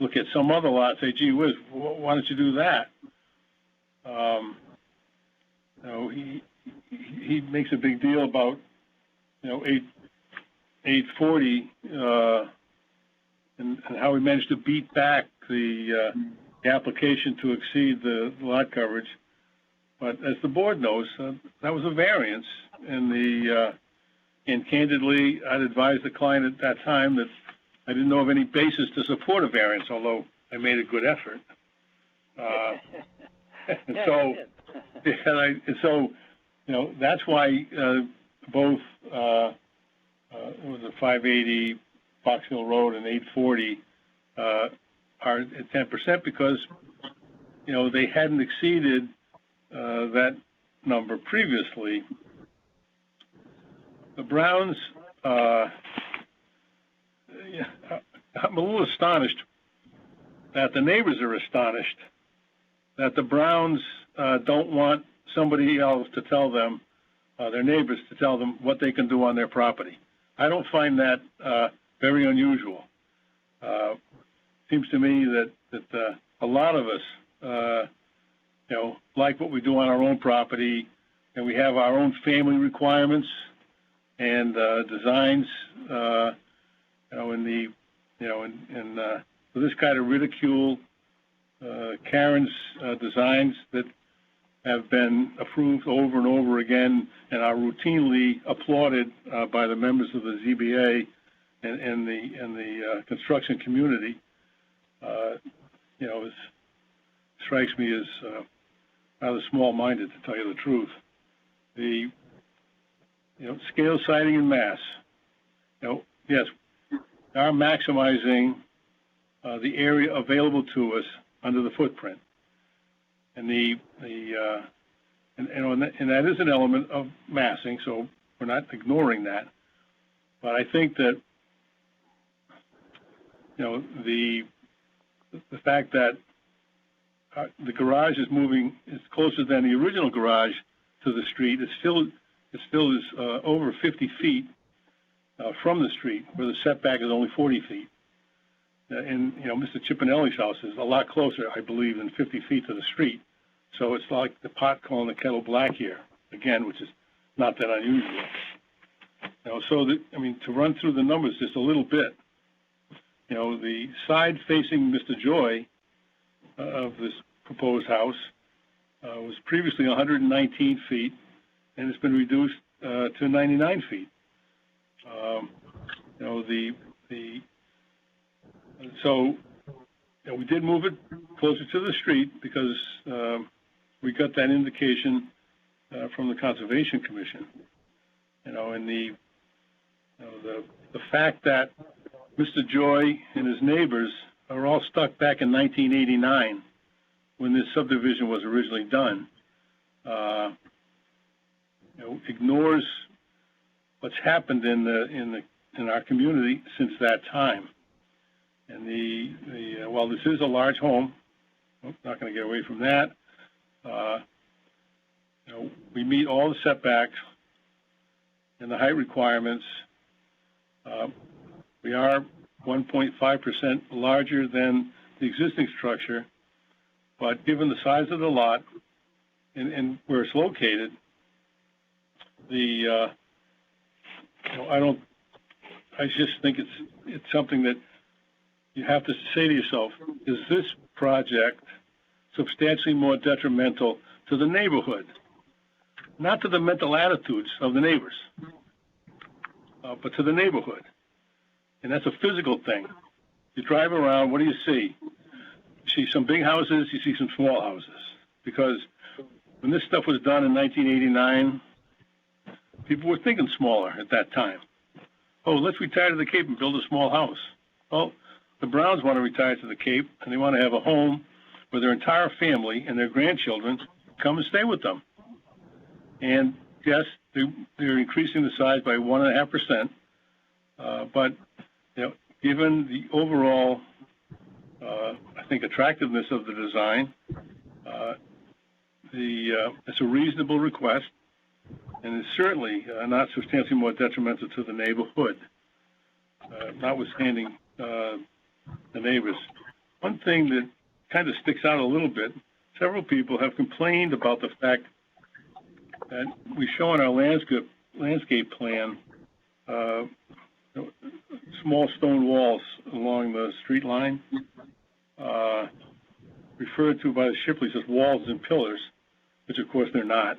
[SPEAKER 12] look at some other lot and say, gee whiz, why don't you do that? He makes a big deal about 840 and how he managed to beat back the application to exceed the lot coverage. But as the board knows, that was a variance, and candidly, I'd advised the client at that time that I didn't know of any basis to support a variance, although I made a good effort. And so, that's why both it was a 580 Fox Hill Road and 840 are at 10%, because they hadn't exceeded that number previously. The Browns, I'm a little astonished that the neighbors are astonished that the Browns don't want somebody else to tell them, their neighbors to tell them what they can do on their property. I don't find that very unusual. Seems to me that a lot of us, like what we do on our own property, and we have our own family requirements and designs, for this guy to ridicule Karen's designs that have been approved over and over again and are routinely applauded by the members of the ZBA and the construction community, strikes me as rather small-minded, to tell you the truth. The scale siding and mass. Yes, we are maximizing the area available to us under the footprint, and and that is an element of massing. So we're not ignoring that, but I think that the fact that the garage is closer than the original garage to the street. It still is over 50 feet from the street, where the setback is only 40 feet. And Mr. Chipinelli's house is a lot closer, I believe, than 50 feet to the street. So it's like the pot calling the kettle black here, again, which is not that unusual. To run through the numbers just a little bit, the side facing Mr. Joy of this proposed house was previously 119 feet, and it's been reduced to 99 feet. So we did move it closer to the street because we got that indication from the Conservation Commission. And the fact that Mr. Joy and his neighbors are all stuck back in 1989 when this subdivision was originally done, ignores what's happened in our community since that time. And while this is a large home, not going to get away from that. We meet all the setbacks and the height requirements. We are 1.5% larger than the existing structure, but given the size of the lot and where it's located, I just think it's something that you have to say to yourself: is this project substantially more detrimental to the neighborhood, not to the mental attitudes of the neighbors, but to the neighborhood? And that's a physical thing. You drive around, what do you see? You see some big houses, you see some small houses. Because when this stuff was done in 1989, people were thinking smaller at that time. Oh, let's retire to the Cape and build a small house. Well, the Browns want to retire to the Cape, and they want to have a home where their entire family and their grandchildren come and stay with them. And yes, they're increasing the size by 1.5%, but given the overall, I think, attractiveness of the design, it's a reasonable request, and it's certainly not substantially more detrimental to the neighborhood, notwithstanding the neighbors. One thing that kind of sticks out a little bit, several people have complained about the fact that we show in our landscape plan small stone walls along the street line, referred to by the Shipleys as walls and pillars, which of course they're not.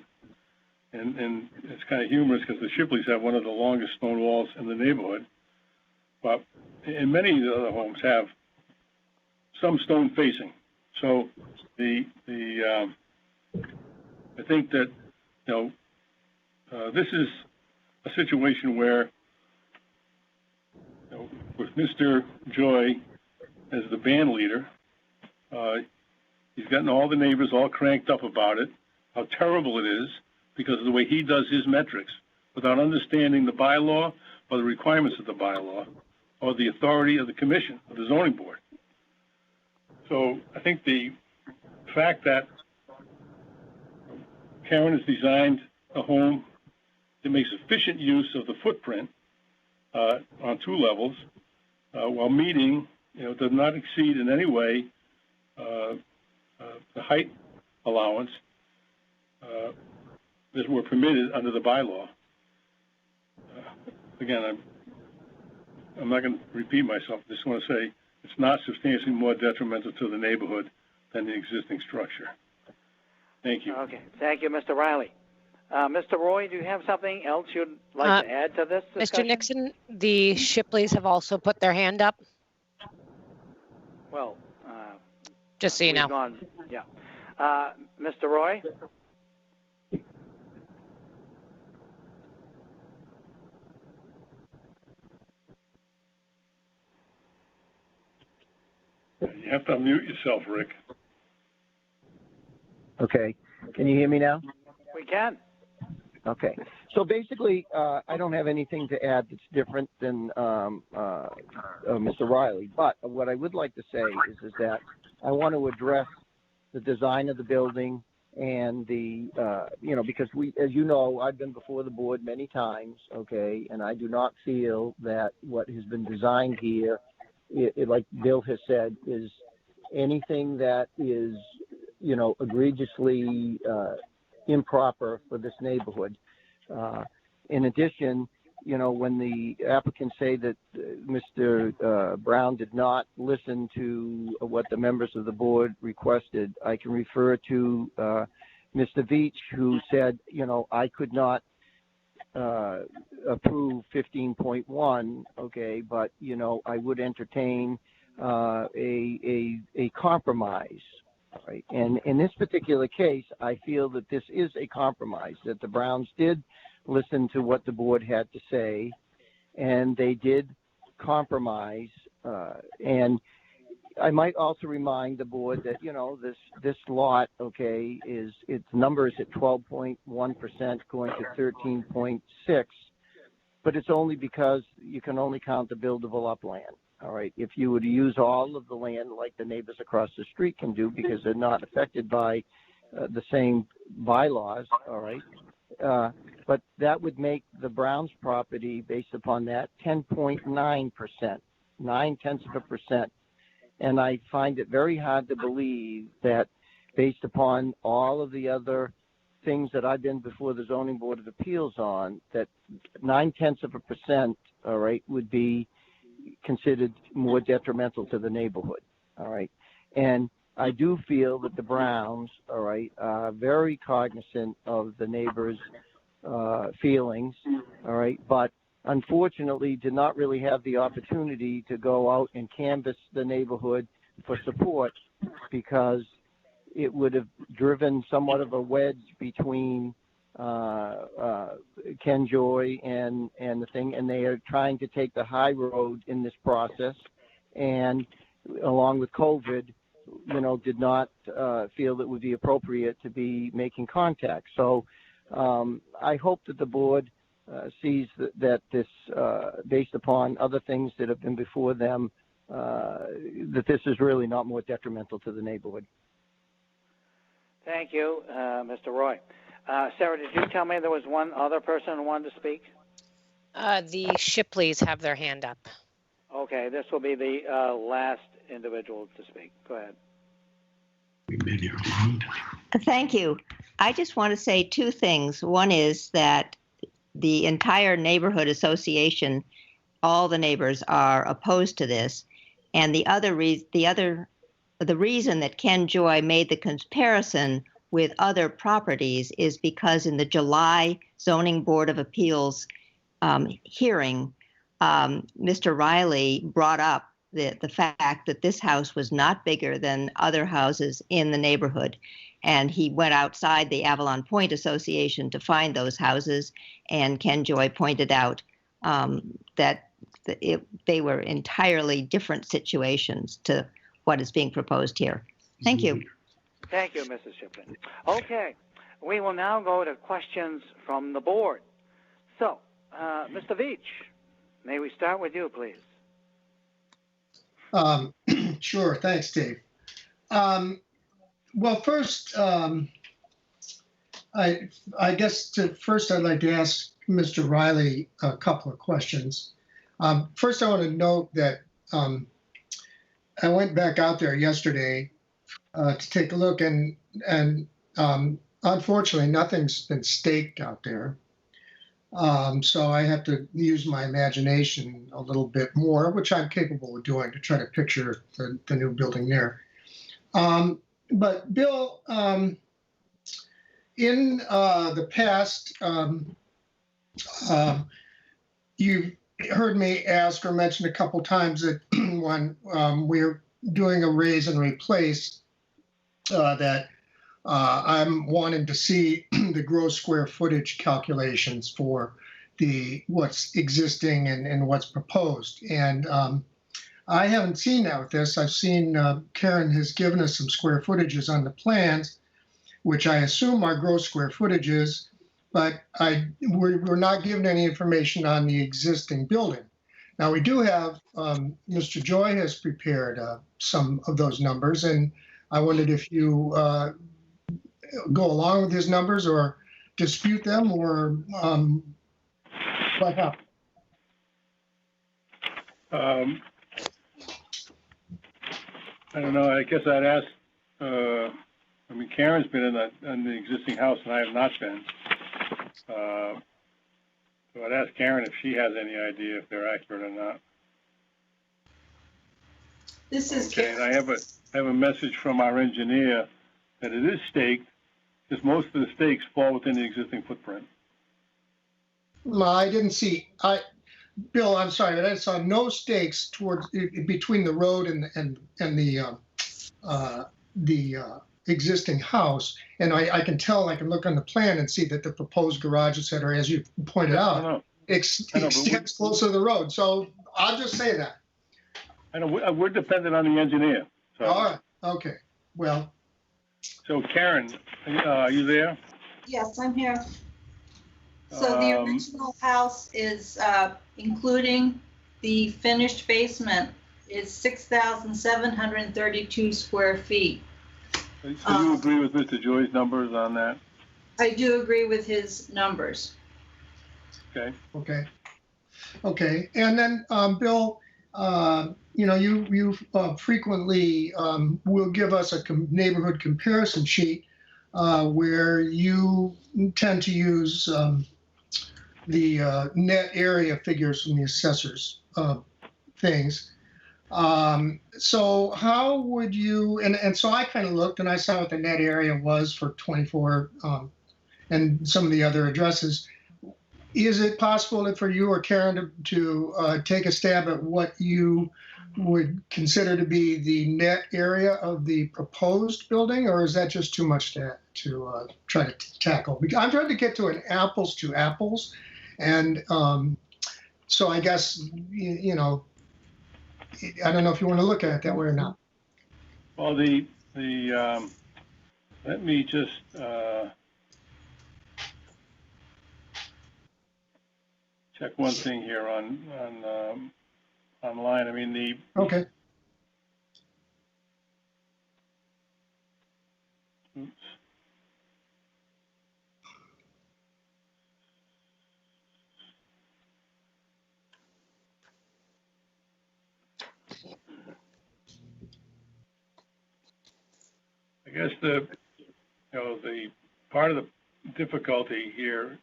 [SPEAKER 12] And it's kind of humorous because the Shipleys have one of the longest stone walls in the neighborhood. But and many of the other homes have some stone facing. So I think that this is a situation where with Mr. Joy as the band leader, he's gotten all the neighbors all cranked up about it, how terrible it is because of the way he does his metrics without understanding the bylaw or the requirements of the bylaw or the authority of the commission, of the zoning board. So I think the fact that Karen has designed a home that makes efficient use of the footprint on 2 levels while meeting, does not exceed in any way the height allowance that were permitted under the bylaw. Again, I'm not going to repeat myself. I just want to say it's not substantially more detrimental to the neighborhood than the existing structure. Thank you.
[SPEAKER 2] Okay, thank you, Mr. Riley. Mr. Roy, do you have something else you'd like to add to this discussion?
[SPEAKER 3] Mr. Nixon, the Shipleys have also put their hand up,
[SPEAKER 2] Well,
[SPEAKER 3] just so you know.
[SPEAKER 2] Yeah. Mr. Roy?
[SPEAKER 12] You have to unmute yourself, Rick.
[SPEAKER 15] Okay. Can you hear me now?
[SPEAKER 2] We can.
[SPEAKER 15] Okay. So basically, I don't have anything to add that's different than Mr. Riley. But what I would like to say is that I want to address the design of the building and the, because as you know, I've been before the board many times, okay, and I do not feel that what has been designed here, like Bill has said, is anything that is, egregiously improper for this neighborhood. In addition, when the applicants say that Mr. Brown did not listen to what the members of the board requested, I can refer to Mr. Veach, who said, I could not approve 15.1, okay, but, I would entertain a compromise. Right. And in this particular case, I feel that this is a compromise, that the Browns did listen to what the board had to say, and they did compromise. And I might also remind the board that, this lot, okay, its number is at 12.1% going to 13.6, but it's only because you can only count the buildable upland. All right. If you were to use all of the land like the neighbors across the street can do, because they're not affected by the same bylaws. All right. But that would make the Browns property, based upon that, 10.9%, 0.9%. And I find it very hard to believe that, based upon all of the other things that I've been before the Zoning Board of Appeals on, that 0.9%, all right, would be considered more detrimental to the neighborhood. All right. And I do feel that the Browns, all right, are very cognizant of the neighbors' feelings, all right, but unfortunately did not really have the opportunity to go out and canvass the neighborhood for support, because it would have driven somewhat of a wedge between Ken Joy and the thing, and they are trying to take the high road in this process, and along with COVID, did not feel it would be appropriate to be making contact. So I hope that the board sees that this, based upon other things that have been before them, that this is really not more detrimental to the neighborhood.
[SPEAKER 2] Thank you, Mr. Roy. Sarah, did you tell me there was one other person who wanted to speak?
[SPEAKER 3] The Shipleys have their hand up.
[SPEAKER 2] Okay, this will be the last individual to speak. Go ahead.
[SPEAKER 16] We've been here a long time.
[SPEAKER 17] Thank you. I just want to say two things. One is that the entire neighborhood association, all the neighbors are opposed to this. And the reason that Ken Joy made the comparison with other properties is because in the July Zoning Board of Appeals hearing, Mr. Riley brought up the fact that this house was not bigger than other houses in the neighborhood. And he went outside the Avalon Point Association to find those houses. And Ken Joy pointed out that they were entirely different situations to what is being proposed here. Thank you.
[SPEAKER 2] Thank you, Mrs. Shipley. Okay, we will now go to questions from the board. So, Mr. Veach, may we start with you, please?
[SPEAKER 1] Sure. Thanks, Dave. Well, first, I guess first I'd like to ask Mr. Riley a couple of questions. First, I want to note that I went back out there yesterday to take a look, and unfortunately, nothing's been staked out there. So I have to use my imagination a little bit more, which I'm capable of doing, to try to picture the new building there. But Bill, in the past, you've heard me ask or mention a couple times that when we're doing a raise and replace, that I'm wanting to see the gross square footage calculations for what's existing and what's proposed. And I haven't seen that with this. I've seen Karen has given us some square footages on the plans, which I assume are gross square footages, but we're not given any information on the existing building. Now we do have, Mr. Joy has prepared some of those numbers, and I wondered if you go along with his numbers or dispute them, or what happened?
[SPEAKER 12] I don't know. I guess I'd ask. I mean, Karen's been in the existing house, and I have not been. So I'd ask Karen if she has any idea if they're accurate or not.
[SPEAKER 11] This is
[SPEAKER 12] okay. And I have a message from our engineer that it is staked, because most of the stakes fall within the existing footprint.
[SPEAKER 1] Well, I didn't see. Bill, I'm sorry, but I saw no stakes towards between the road and the existing house, and I can tell. I can look on the plan and see that the proposed garage, et cetera, as you pointed out, extends closer to the road. So I'll just say that.
[SPEAKER 12] I know we're dependent on the engineer. So.
[SPEAKER 1] All right. Okay. Well.
[SPEAKER 12] So Karen, are you there?
[SPEAKER 11] Yes, I'm here. So the original house is, including the finished basement, is 6,732 square feet.
[SPEAKER 12] So you agree with Mr. Joy's numbers on that?
[SPEAKER 11] I do agree with his numbers.
[SPEAKER 12] Okay.
[SPEAKER 1] Okay. Okay. And then, Bill, you know, you frequently will give us a neighborhood comparison sheet where you tend to use the net area figures from the assessors things. So how would you, and so I kind of looked and I saw what the net area was for 24 and some of the other addresses. Is it possible for you or Karen to take a stab at what you would consider to be the net area of the proposed building, or is that just too much to try to tackle? I'm trying to get to an apples to apples. And so I guess, you know, I don't know if you want to look at it that way or not.
[SPEAKER 12] Well, let me just check one thing here on online. I mean
[SPEAKER 1] okay.
[SPEAKER 12] Oops. I guess the part of the difficulty here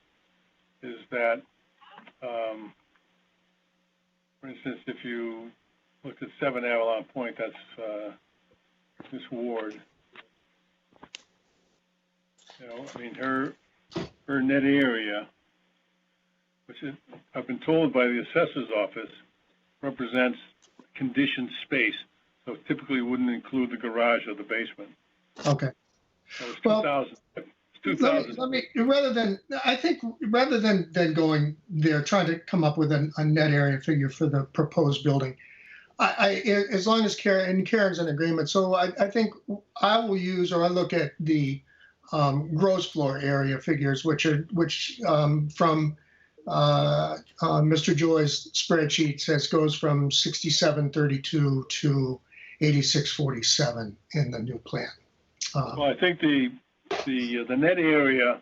[SPEAKER 12] is that, for instance, if you look at 7 Avalon Point, that's this ward. You know, I mean, her net area, which is, I've been told by the assessor's office, represents conditioned space, so it typically wouldn't include the garage or the basement.
[SPEAKER 1] Okay.
[SPEAKER 12] So it's 2,000.
[SPEAKER 1] Let me rather than going there, trying to come up with a net area figure for the proposed building, as long as Karen's in agreement. So I think I will use, or I look at the gross floor area figures, which from Mr. Joy's spreadsheet says goes from 6732 to 8647 in the new plan.
[SPEAKER 12] Well, I think the net area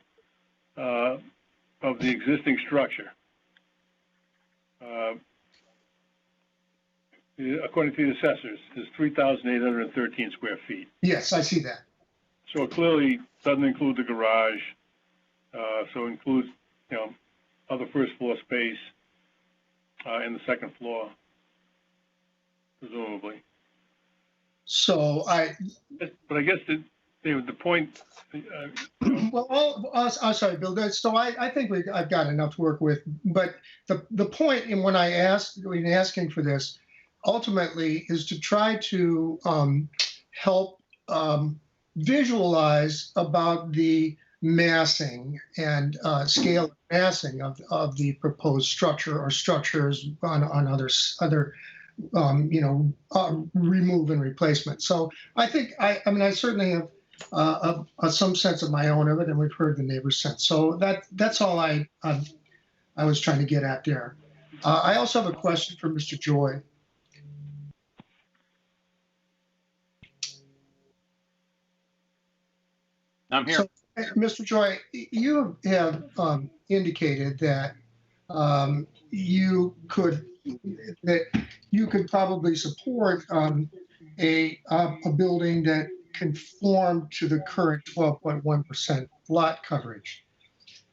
[SPEAKER 12] of the existing structure, according to the assessors, is 3,813 square feet.
[SPEAKER 1] Yes, I see that.
[SPEAKER 12] So it clearly doesn't include the garage. So it includes, you know, of the first floor space in the second floor, presumably.
[SPEAKER 1] So
[SPEAKER 12] But I guess the point.
[SPEAKER 1] Well, I'm sorry, Bill. So I think I've got enough to work with. But the point in when asking for this, ultimately, is to try to help visualize about the massing and scale of massing of the proposed structure or structures on other remove and replacement. So I think I certainly have some sense of my own of it, and we've heard the neighbors' sense. So that's all I was trying to get at there. I also have a question for Mr. Joy.
[SPEAKER 4] I'm here.
[SPEAKER 1] So, Mr. Joy, you have indicated that you could probably support a building that conform to the current 12.1% lot coverage.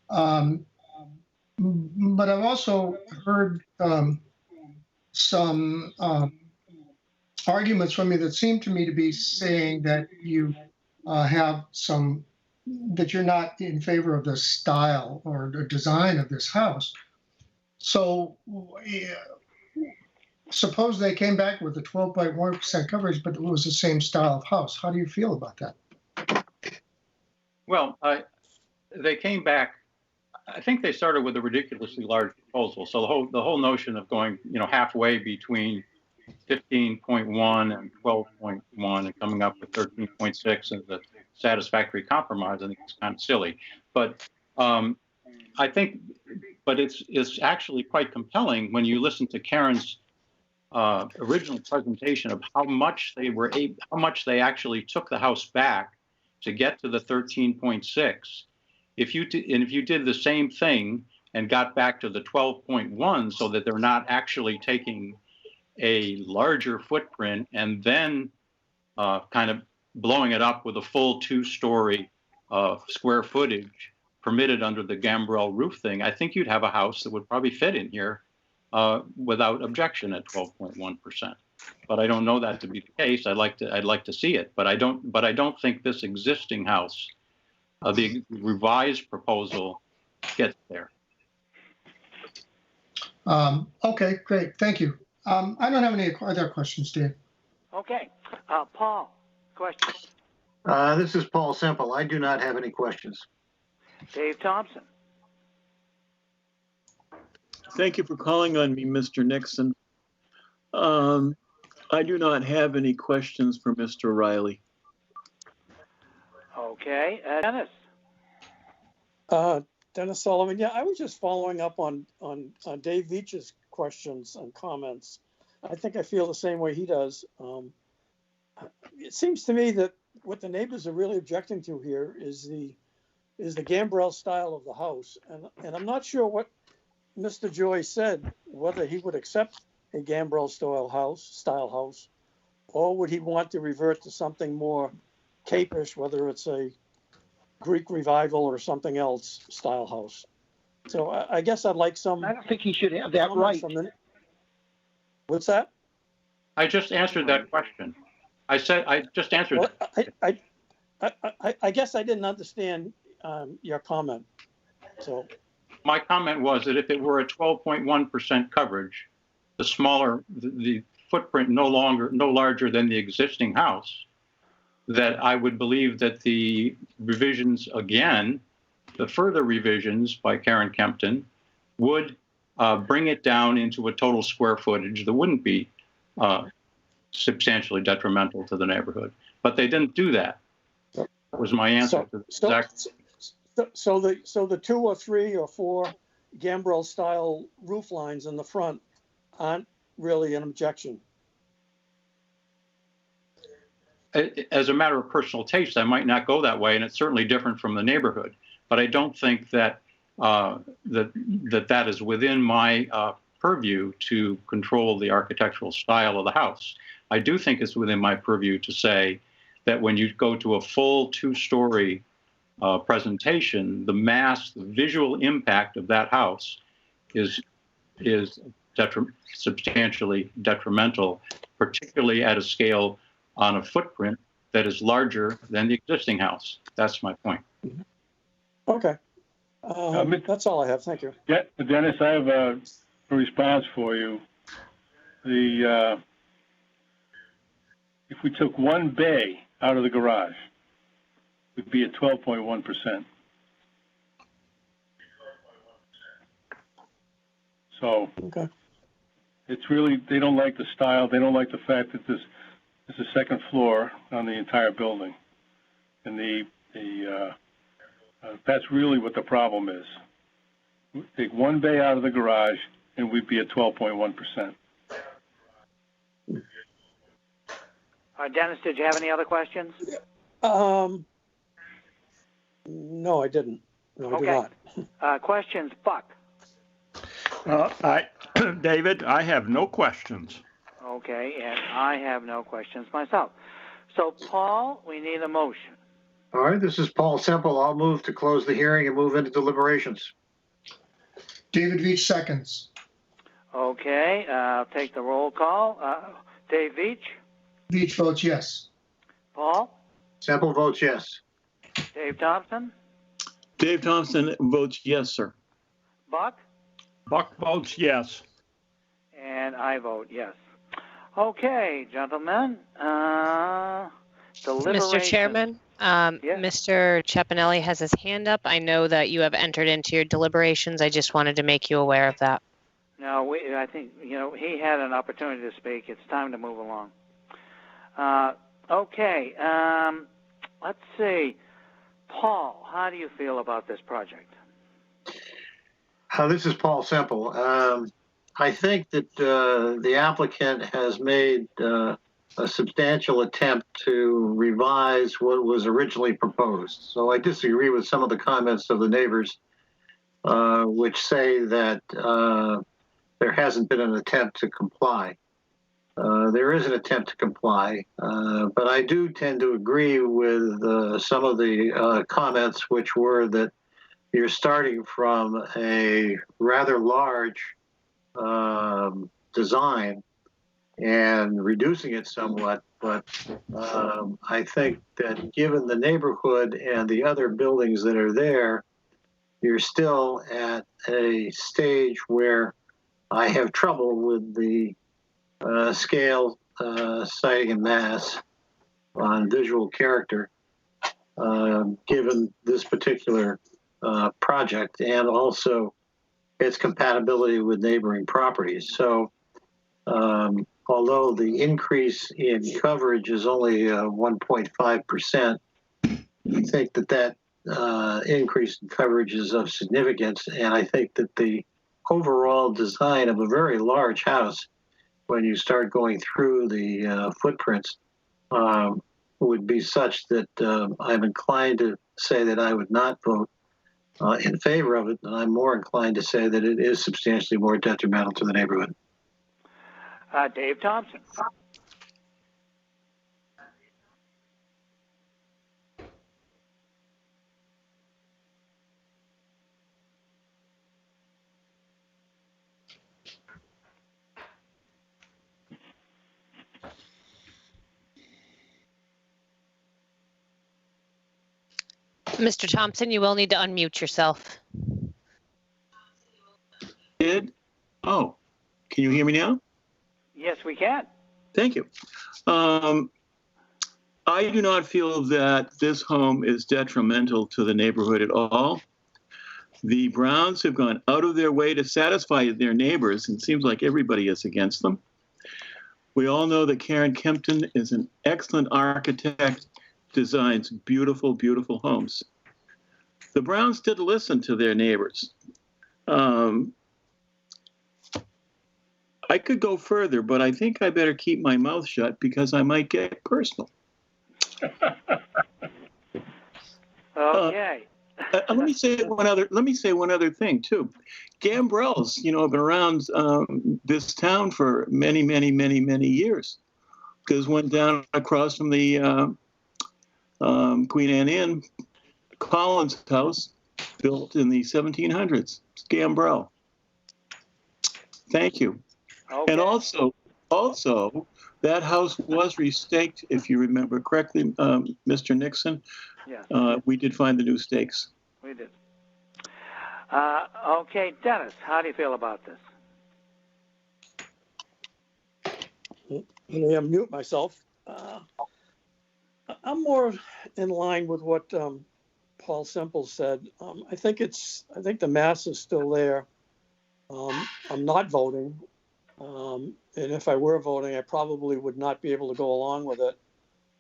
[SPEAKER 1] But I've also heard some arguments from you that seem to me to be saying that you that you're not in favor of the style or the design of this house. So suppose they came back with a 12.1% coverage, but it was the same style of house. How do you feel about that?
[SPEAKER 4] Well, they came back. I think they started with a ridiculously large proposal. So the whole notion of going, halfway between 15.1 and 12.1 and coming up with 13.6 as a satisfactory compromise, I think it's kind of silly. But it's actually quite compelling when you listen to Karen's original presentation of how much they actually took the house back to get to the 13.6. If you did the same thing and got back to the 12.1, so that they're not actually taking a larger footprint and then kind of blowing it up with a full 2-story square footage permitted under the gambrel roof thing, I think you'd have a house that would probably fit in here without objection at 12.1%. But I don't know that to be the case. I'd like to see it, but I don't think this existing house, the revised proposal, gets there.
[SPEAKER 1] Okay, great. Thank you. I don't have any other questions, Dave.
[SPEAKER 2] Okay. Paul, questions?
[SPEAKER 5] This is Paul Semple. I do not have any questions.
[SPEAKER 2] Dave Thompson.
[SPEAKER 7] Thank you for calling on me, Mr. Nixon. I do not have any questions for Mr. Riley.
[SPEAKER 2] Okay. Dennis.
[SPEAKER 8] Dennis Sullivan. Yeah, I was just following up on Dave Veach's questions and comments. I think I feel the same way he does. It seems to me that what the neighbors are really objecting to here is the gambrel style of the house, and I'm not sure what Mr. Joy said, whether he would accept a gambrel style house, or would he want to revert to something more Capish, whether it's a Greek revival or something else style house. So I guess I'd like some.
[SPEAKER 15] I don't think he should have that right.
[SPEAKER 8] What's that?
[SPEAKER 4] I just answered that question. I just answered
[SPEAKER 8] that. I guess I didn't understand your comment. So
[SPEAKER 4] my comment was that if it were a 12.1% coverage, the footprint no larger than the existing house, that I would believe that the revisions again, the further revisions by Karen Kempton, would bring it down into a total square footage that wouldn't be substantially detrimental to the neighborhood. But they didn't do that. That was my answer to the exact.
[SPEAKER 8] So the 2 or 3 or 4 gambrel style roof lines in the front aren't really an objection.
[SPEAKER 4] As a matter of personal taste, I might not go that way, and it's certainly different from the neighborhood. But I don't think that that is within my purview to control the architectural style of the house. I do think it's within my purview to say that when you go to a full 2-story presentation, the visual impact of that house is substantially detrimental, particularly at a scale on a footprint that is larger than the existing house. That's my point.
[SPEAKER 8] Okay. That's all I have. Thank you.
[SPEAKER 12] Yeah, Dennis, I have a response for you. If we took one bay out of the garage, we'd be at 12.1%. So
[SPEAKER 8] okay.
[SPEAKER 12] It's really, they don't like the style. They don't like the fact that there's a second floor on the entire building. And that's really what the problem is. Take one bay out of the garage and we'd be at 12.1%.
[SPEAKER 2] Dennis, did you have any other questions?
[SPEAKER 8] No, I didn't. No, I do not.
[SPEAKER 2] Questions, Buck?
[SPEAKER 6] David, I have no questions.
[SPEAKER 2] Okay, and I have no questions myself. So, Paul, we need a motion.
[SPEAKER 5] All right, this is Paul Semple. I'll move to close the hearing and move into deliberations.
[SPEAKER 1] David Veach seconds.
[SPEAKER 2] Okay, I'll take the roll call. Dave Veach?
[SPEAKER 1] Veach votes yes.
[SPEAKER 2] Paul?
[SPEAKER 5] Semple votes yes.
[SPEAKER 2] Dave Thompson?
[SPEAKER 7] Dave Thompson votes yes, sir.
[SPEAKER 2] Buck?
[SPEAKER 6] Buck votes yes.
[SPEAKER 2] And I vote yes. Okay, gentlemen.
[SPEAKER 3] Mr. Chairman, Mr. Cepinelli has his hand up. I know that you have entered into your deliberations. I just wanted to make you aware of that.
[SPEAKER 2] No, I think, he had an opportunity to speak. It's time to move along. Okay, let's see. Paul, how do you feel about this project?
[SPEAKER 5] This is Paul Semple. I think that the applicant has made a substantial attempt to revise what was originally proposed. So I disagree with some of the comments of the neighbors, which say that there hasn't been an attempt to comply. There is an attempt to comply, but I do tend to agree with some of the comments, which were that you're starting from a rather large design and reducing it somewhat, but I think that given the neighborhood and the other buildings that are there, you're still at a stage where I have trouble with the scale, sighting, and mass on visual character, given this particular project and also its compatibility with neighboring properties. So although the increase in coverage is only 1.5%, I think that increase in coverage is of significance. And I think that the overall design of a very large house, when you start going through the footprints, would be such that I'm inclined to say that I would not vote in favor of it, and I'm more inclined to say that it is substantially more detrimental to the neighborhood.
[SPEAKER 2] Dave Thompson.
[SPEAKER 3] Mr. Thompson, you will need to unmute yourself.
[SPEAKER 7] Ed? Oh, can you hear me now?
[SPEAKER 2] Yes, we can.
[SPEAKER 7] Thank you. I do not feel that this home is detrimental to the neighborhood at all. The Browns have gone out of their way to satisfy their neighbors, and it seems like everybody is against them. We all know that Karen Kempton is an excellent architect, designs beautiful, beautiful homes. The Browns did listen to their neighbors. I could go further, but I think I better keep my mouth shut because I might get personal.
[SPEAKER 2] Okay.
[SPEAKER 7] Let me say one other thing too. Gambrels, have been around this town for many, many, many, many years. Because went down across from the Queen Anne Inn, Collins house, built in the 1700s. It's Gambrel. Thank you.
[SPEAKER 2] Okay.
[SPEAKER 7] And also, that house was restaked, if you remember correctly, Mr. Nixon.
[SPEAKER 2] Yes.
[SPEAKER 7] We did find the new stakes.
[SPEAKER 2] We did. Okay, Dennis, how do you feel about this?
[SPEAKER 8] Let me unmute myself. I'm more in line with what Paul Semple said. I think the mass is still there. I'm not voting. And if I were voting, I probably would not be able to go along with it.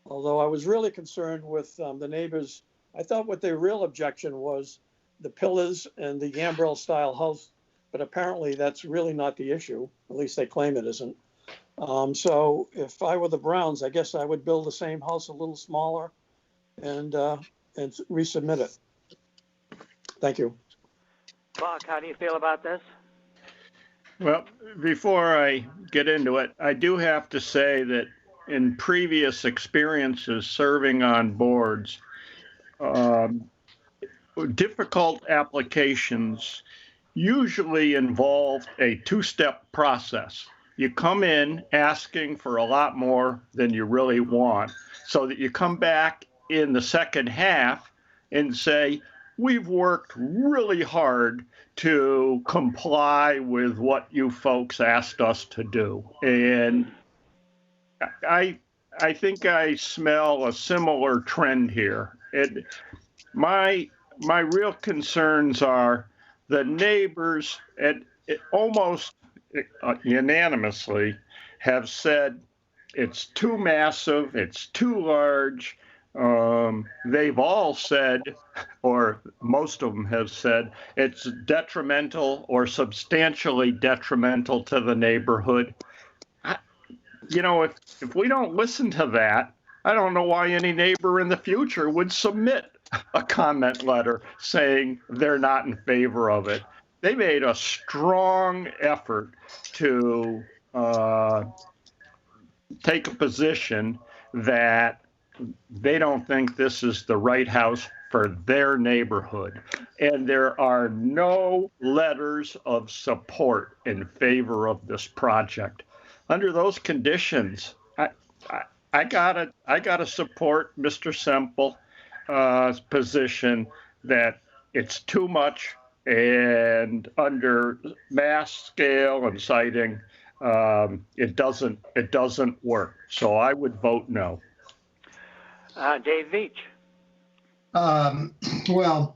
[SPEAKER 8] Although I was really concerned with the neighbors. I thought what their real objection was the pillars and the gambrel style house, but apparently that's really not the issue. At least they claim it isn't. So if I were the Browns, I guess I would build the same house a little smaller and resubmit it. Thank you.
[SPEAKER 2] Buck, how do you feel about this?
[SPEAKER 6] Well, before I get into it, I do have to say that in previous experiences serving on boards, difficult applications usually involve a two-step process. You come in asking for a lot more than you really want, so that you come back in the second half and say, we've worked really hard to comply with what you folks asked us to do. And I think I smell a similar trend here. My real concerns are the neighbors almost unanimously have said it's too massive, it's too large. They've all said, or most of them have said, it's detrimental or substantially detrimental to the neighborhood. If we don't listen to that, I don't know why any neighbor in the future would submit a comment letter saying they're not in favor of it. They made a strong effort to take a position that they don't think this is the right house for their neighborhood. And there are no letters of support in favor of this project. Under those conditions, I gotta support Mr. Semple's position that it's too much, and under mass scale and siting, it doesn't work. So I would vote no.
[SPEAKER 2] Dave Veach.
[SPEAKER 1] Well,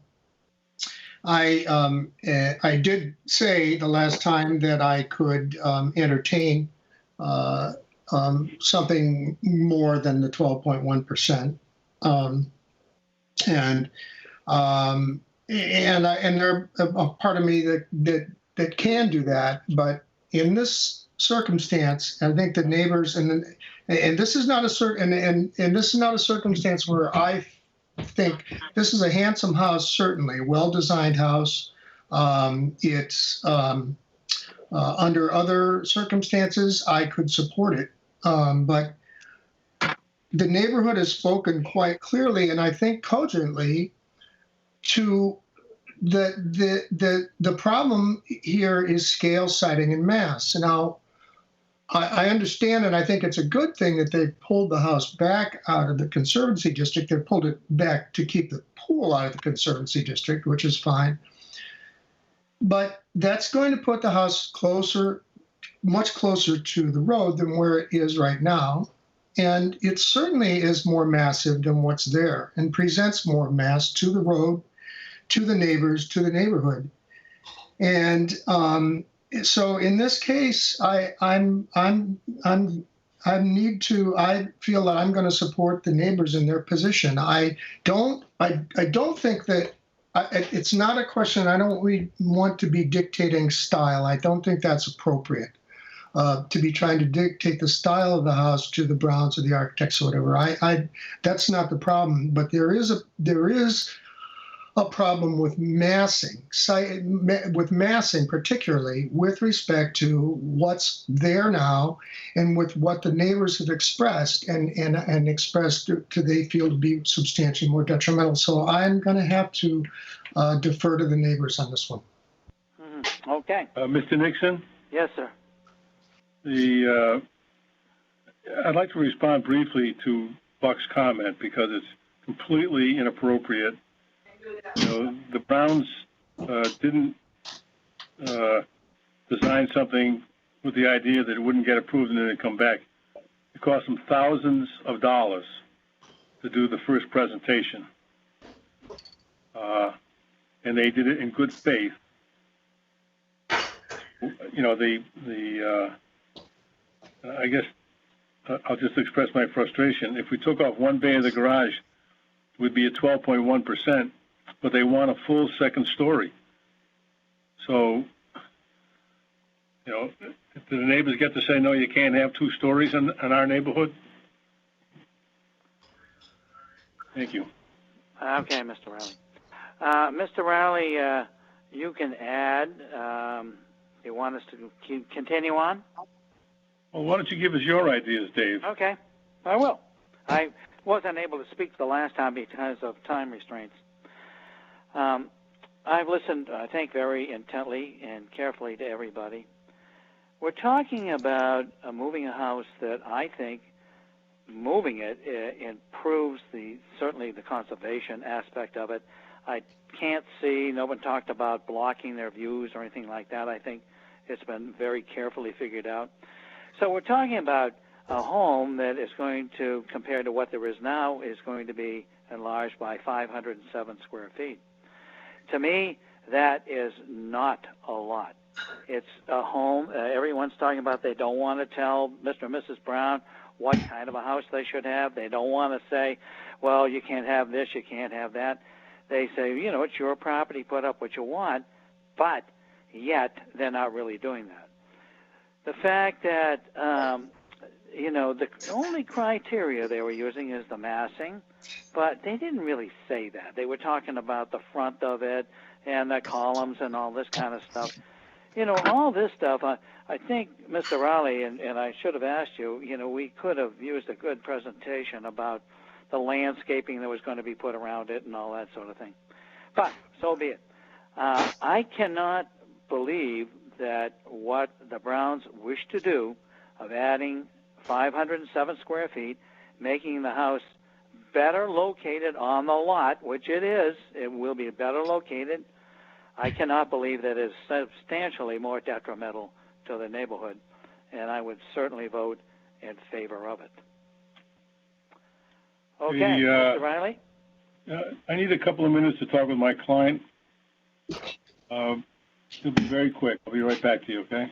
[SPEAKER 1] I did say the last time that I could entertain something more than the 12.1%, and there a part of me that can do that, but in this circumstance, I think the neighbors and this is not a circumstance where I think this is a handsome house, certainly a well-designed house. It's under other circumstances I could support it, but the neighborhood has spoken quite clearly and I think cogently to the problem here is scale, siting, and mass. Now, I understand, and I think it's a good thing that they pulled the house back out of the Conservancy District. They pulled it back to keep the pool out of the Conservancy District, which is fine. But that's going to put the house much closer to the road than where it is right now. And it certainly is more massive than what's there and presents more mass to the road, to the neighbors, to the neighborhood. And so in this case, I feel that I'm going to support the neighbors in their position. I don't think that it's not a question. I don't want to be dictating style. I don't think that's appropriate to be trying to dictate the style of the house to the Browns or the architects or whatever. That's not the problem. But there is a problem with massing, particularly with respect to what's there now and with what the neighbors have expressed and expressed to they feel to be substantially more detrimental. So I'm going to have to defer to the neighbors on this one.
[SPEAKER 2] Okay.
[SPEAKER 12] Mr. Nixon?
[SPEAKER 2] Yes, sir.
[SPEAKER 12] I'd like to respond briefly to Buck's comment because it's completely inappropriate. You know, the Browns didn't design something with the idea that it wouldn't get approved and then it'd come back. It cost them thousands of dollars to do the first presentation. And they did it in good faith. You know, I guess I'll just express my frustration. If we took off one bay of the garage, it would be at 12.1%, but they want a full second story. So, you know, do the neighbors get to say, no, you can't have 2 stories in our neighborhood? Thank you.
[SPEAKER 2] Okay, Mr. Riley. Mr. Riley, you can add. You want us to continue on?
[SPEAKER 12] Well, why don't you give us your ideas, Dave?
[SPEAKER 2] Okay, I will. I wasn't able to speak the last time because of time restraints. I've listened, I think, very intently and carefully to everybody. We're talking about moving a house that I think moving it improves certainly the conservation aspect of it. I can't see, no one talked about blocking their views or anything like that. I think it's been very carefully figured out. So we're talking about a home that is going to, compared to what there is now, is going to be enlarged by 507 square feet. To me, that is not a lot. It's a home. Everyone's talking about they don't want to tell Mr. and Mrs. Brown what kind of a house they should have. They don't want to say, well, you can't have this, you can't have that. They say, you know, it's your property, put up what you want, but yet they're not really doing that. The fact that, you know, the only criteria they were using is the massing, but they didn't really say that. They were talking about the front of it and the columns and all this kind of stuff. You know, all this stuff, I think, Mr. Raleigh, and I should have asked you, you know, we could have used a good presentation about the landscaping that was going to be put around it and all that sort of thing. But so be it. I cannot believe that what the Browns wish to do of adding 507 square feet, making the house better located on the lot, which it is, it will be better located. I cannot believe that is substantially more detrimental to the neighborhood, and I would certainly vote in favor of it. Okay, Mr. Riley?
[SPEAKER 12] I need a couple of minutes to talk with my client. It'll be very quick. I'll be right back to you, okay?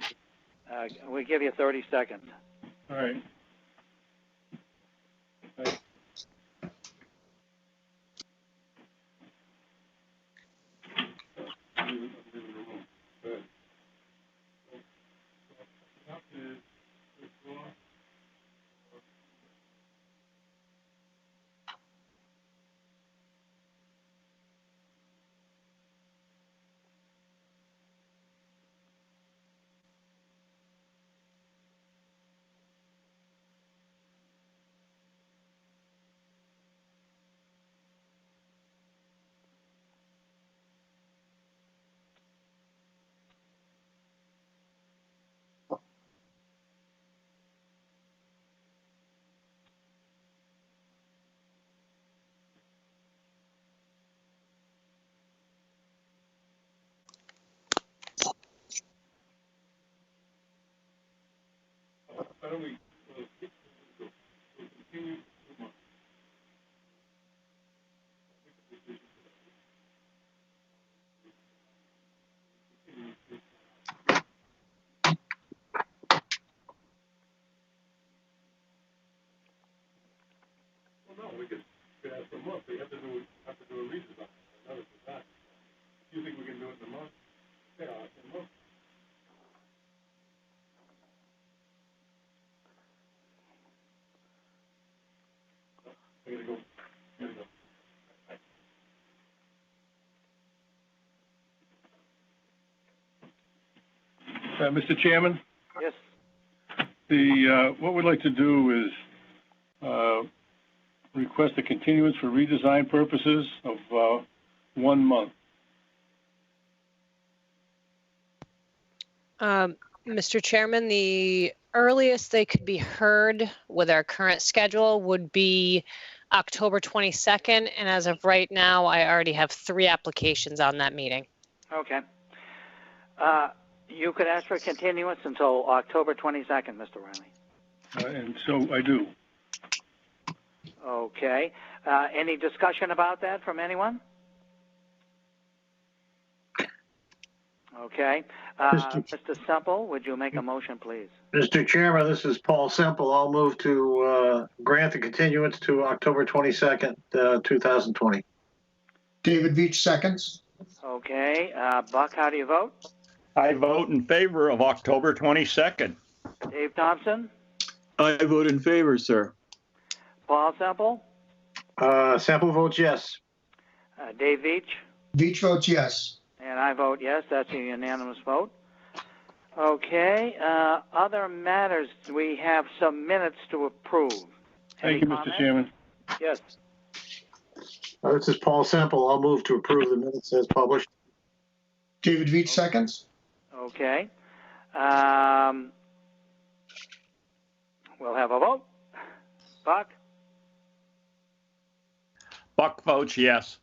[SPEAKER 2] We'll give you 30 seconds.
[SPEAKER 12] All right. We could ask for a month. They have to do a redesign. Another design. You think we can do it in a month? Yeah, in a month. I gotta go. Mr. Chairman?
[SPEAKER 2] Yes.
[SPEAKER 12] What we'd like to do is request a continuance for redesign purposes of 1 month.
[SPEAKER 3] Mr. Chairman, the earliest they could be heard with our current schedule would be October 22nd. And as of right now, I already have 3 applications on that meeting.
[SPEAKER 2] Okay. You could ask for continuance until October 22nd, Mr. Riley.
[SPEAKER 12] And so I do.
[SPEAKER 2] Okay. Any discussion about that from anyone? Okay. Mr. Semple, would you make a motion, please?
[SPEAKER 5] Mr. Chairman, this is Paul Semple. I'll move to grant the continuance to October 22nd, 2020.
[SPEAKER 1] David Veach seconds.
[SPEAKER 2] Okay. Buck, how do you vote?
[SPEAKER 6] I vote in favor of October 22nd.
[SPEAKER 2] Dave Thompson?
[SPEAKER 7] I vote in favor, sir.
[SPEAKER 2] Paul Semple?
[SPEAKER 5] Semple votes yes.
[SPEAKER 2] Dave Veach?
[SPEAKER 1] Veach votes yes.
[SPEAKER 2] And I vote yes. That's a unanimous vote. Okay. Other matters, we have some minutes to approve.
[SPEAKER 12] Thank you, Mr. Chairman.
[SPEAKER 2] Yes.
[SPEAKER 5] This is Paul Semple. I'll move to approve the minutes as published.
[SPEAKER 1] David Veach seconds.
[SPEAKER 2] Okay. We'll have a vote. Buck?
[SPEAKER 6] Buck votes yes.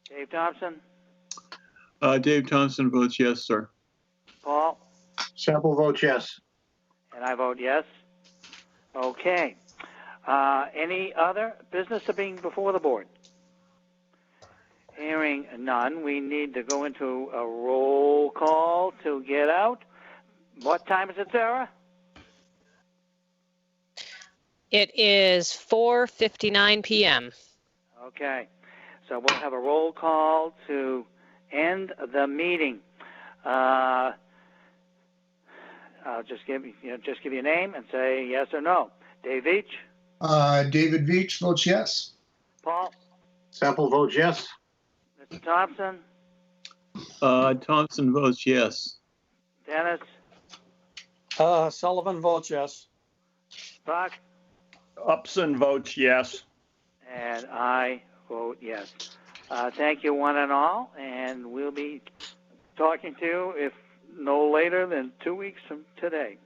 [SPEAKER 2] Dave Thompson?
[SPEAKER 7] Dave Thompson votes yes, sir.
[SPEAKER 2] Paul?
[SPEAKER 5] Semple votes yes.
[SPEAKER 2] And I vote yes. Okay. Any other business being before the board? Hearing none, we need to go into a roll call to get out. What time is it, Sarah?
[SPEAKER 3] It is 4:59 p.m.
[SPEAKER 2] Okay. So we'll have a roll call to end the meeting. I'll just give you a name and say yes or no. Dave Veach?
[SPEAKER 1] David Veach votes yes.
[SPEAKER 2] Paul?
[SPEAKER 5] Semple votes yes.
[SPEAKER 2] Mr. Thompson?
[SPEAKER 7] Thompson votes yes.
[SPEAKER 2] Dennis?
[SPEAKER 8] Sullivan votes yes.
[SPEAKER 2] Buck?
[SPEAKER 6] Upson votes yes.
[SPEAKER 2] And I vote yes. Thank you one and all, and we'll be talking to you if no later than 2 weeks from today.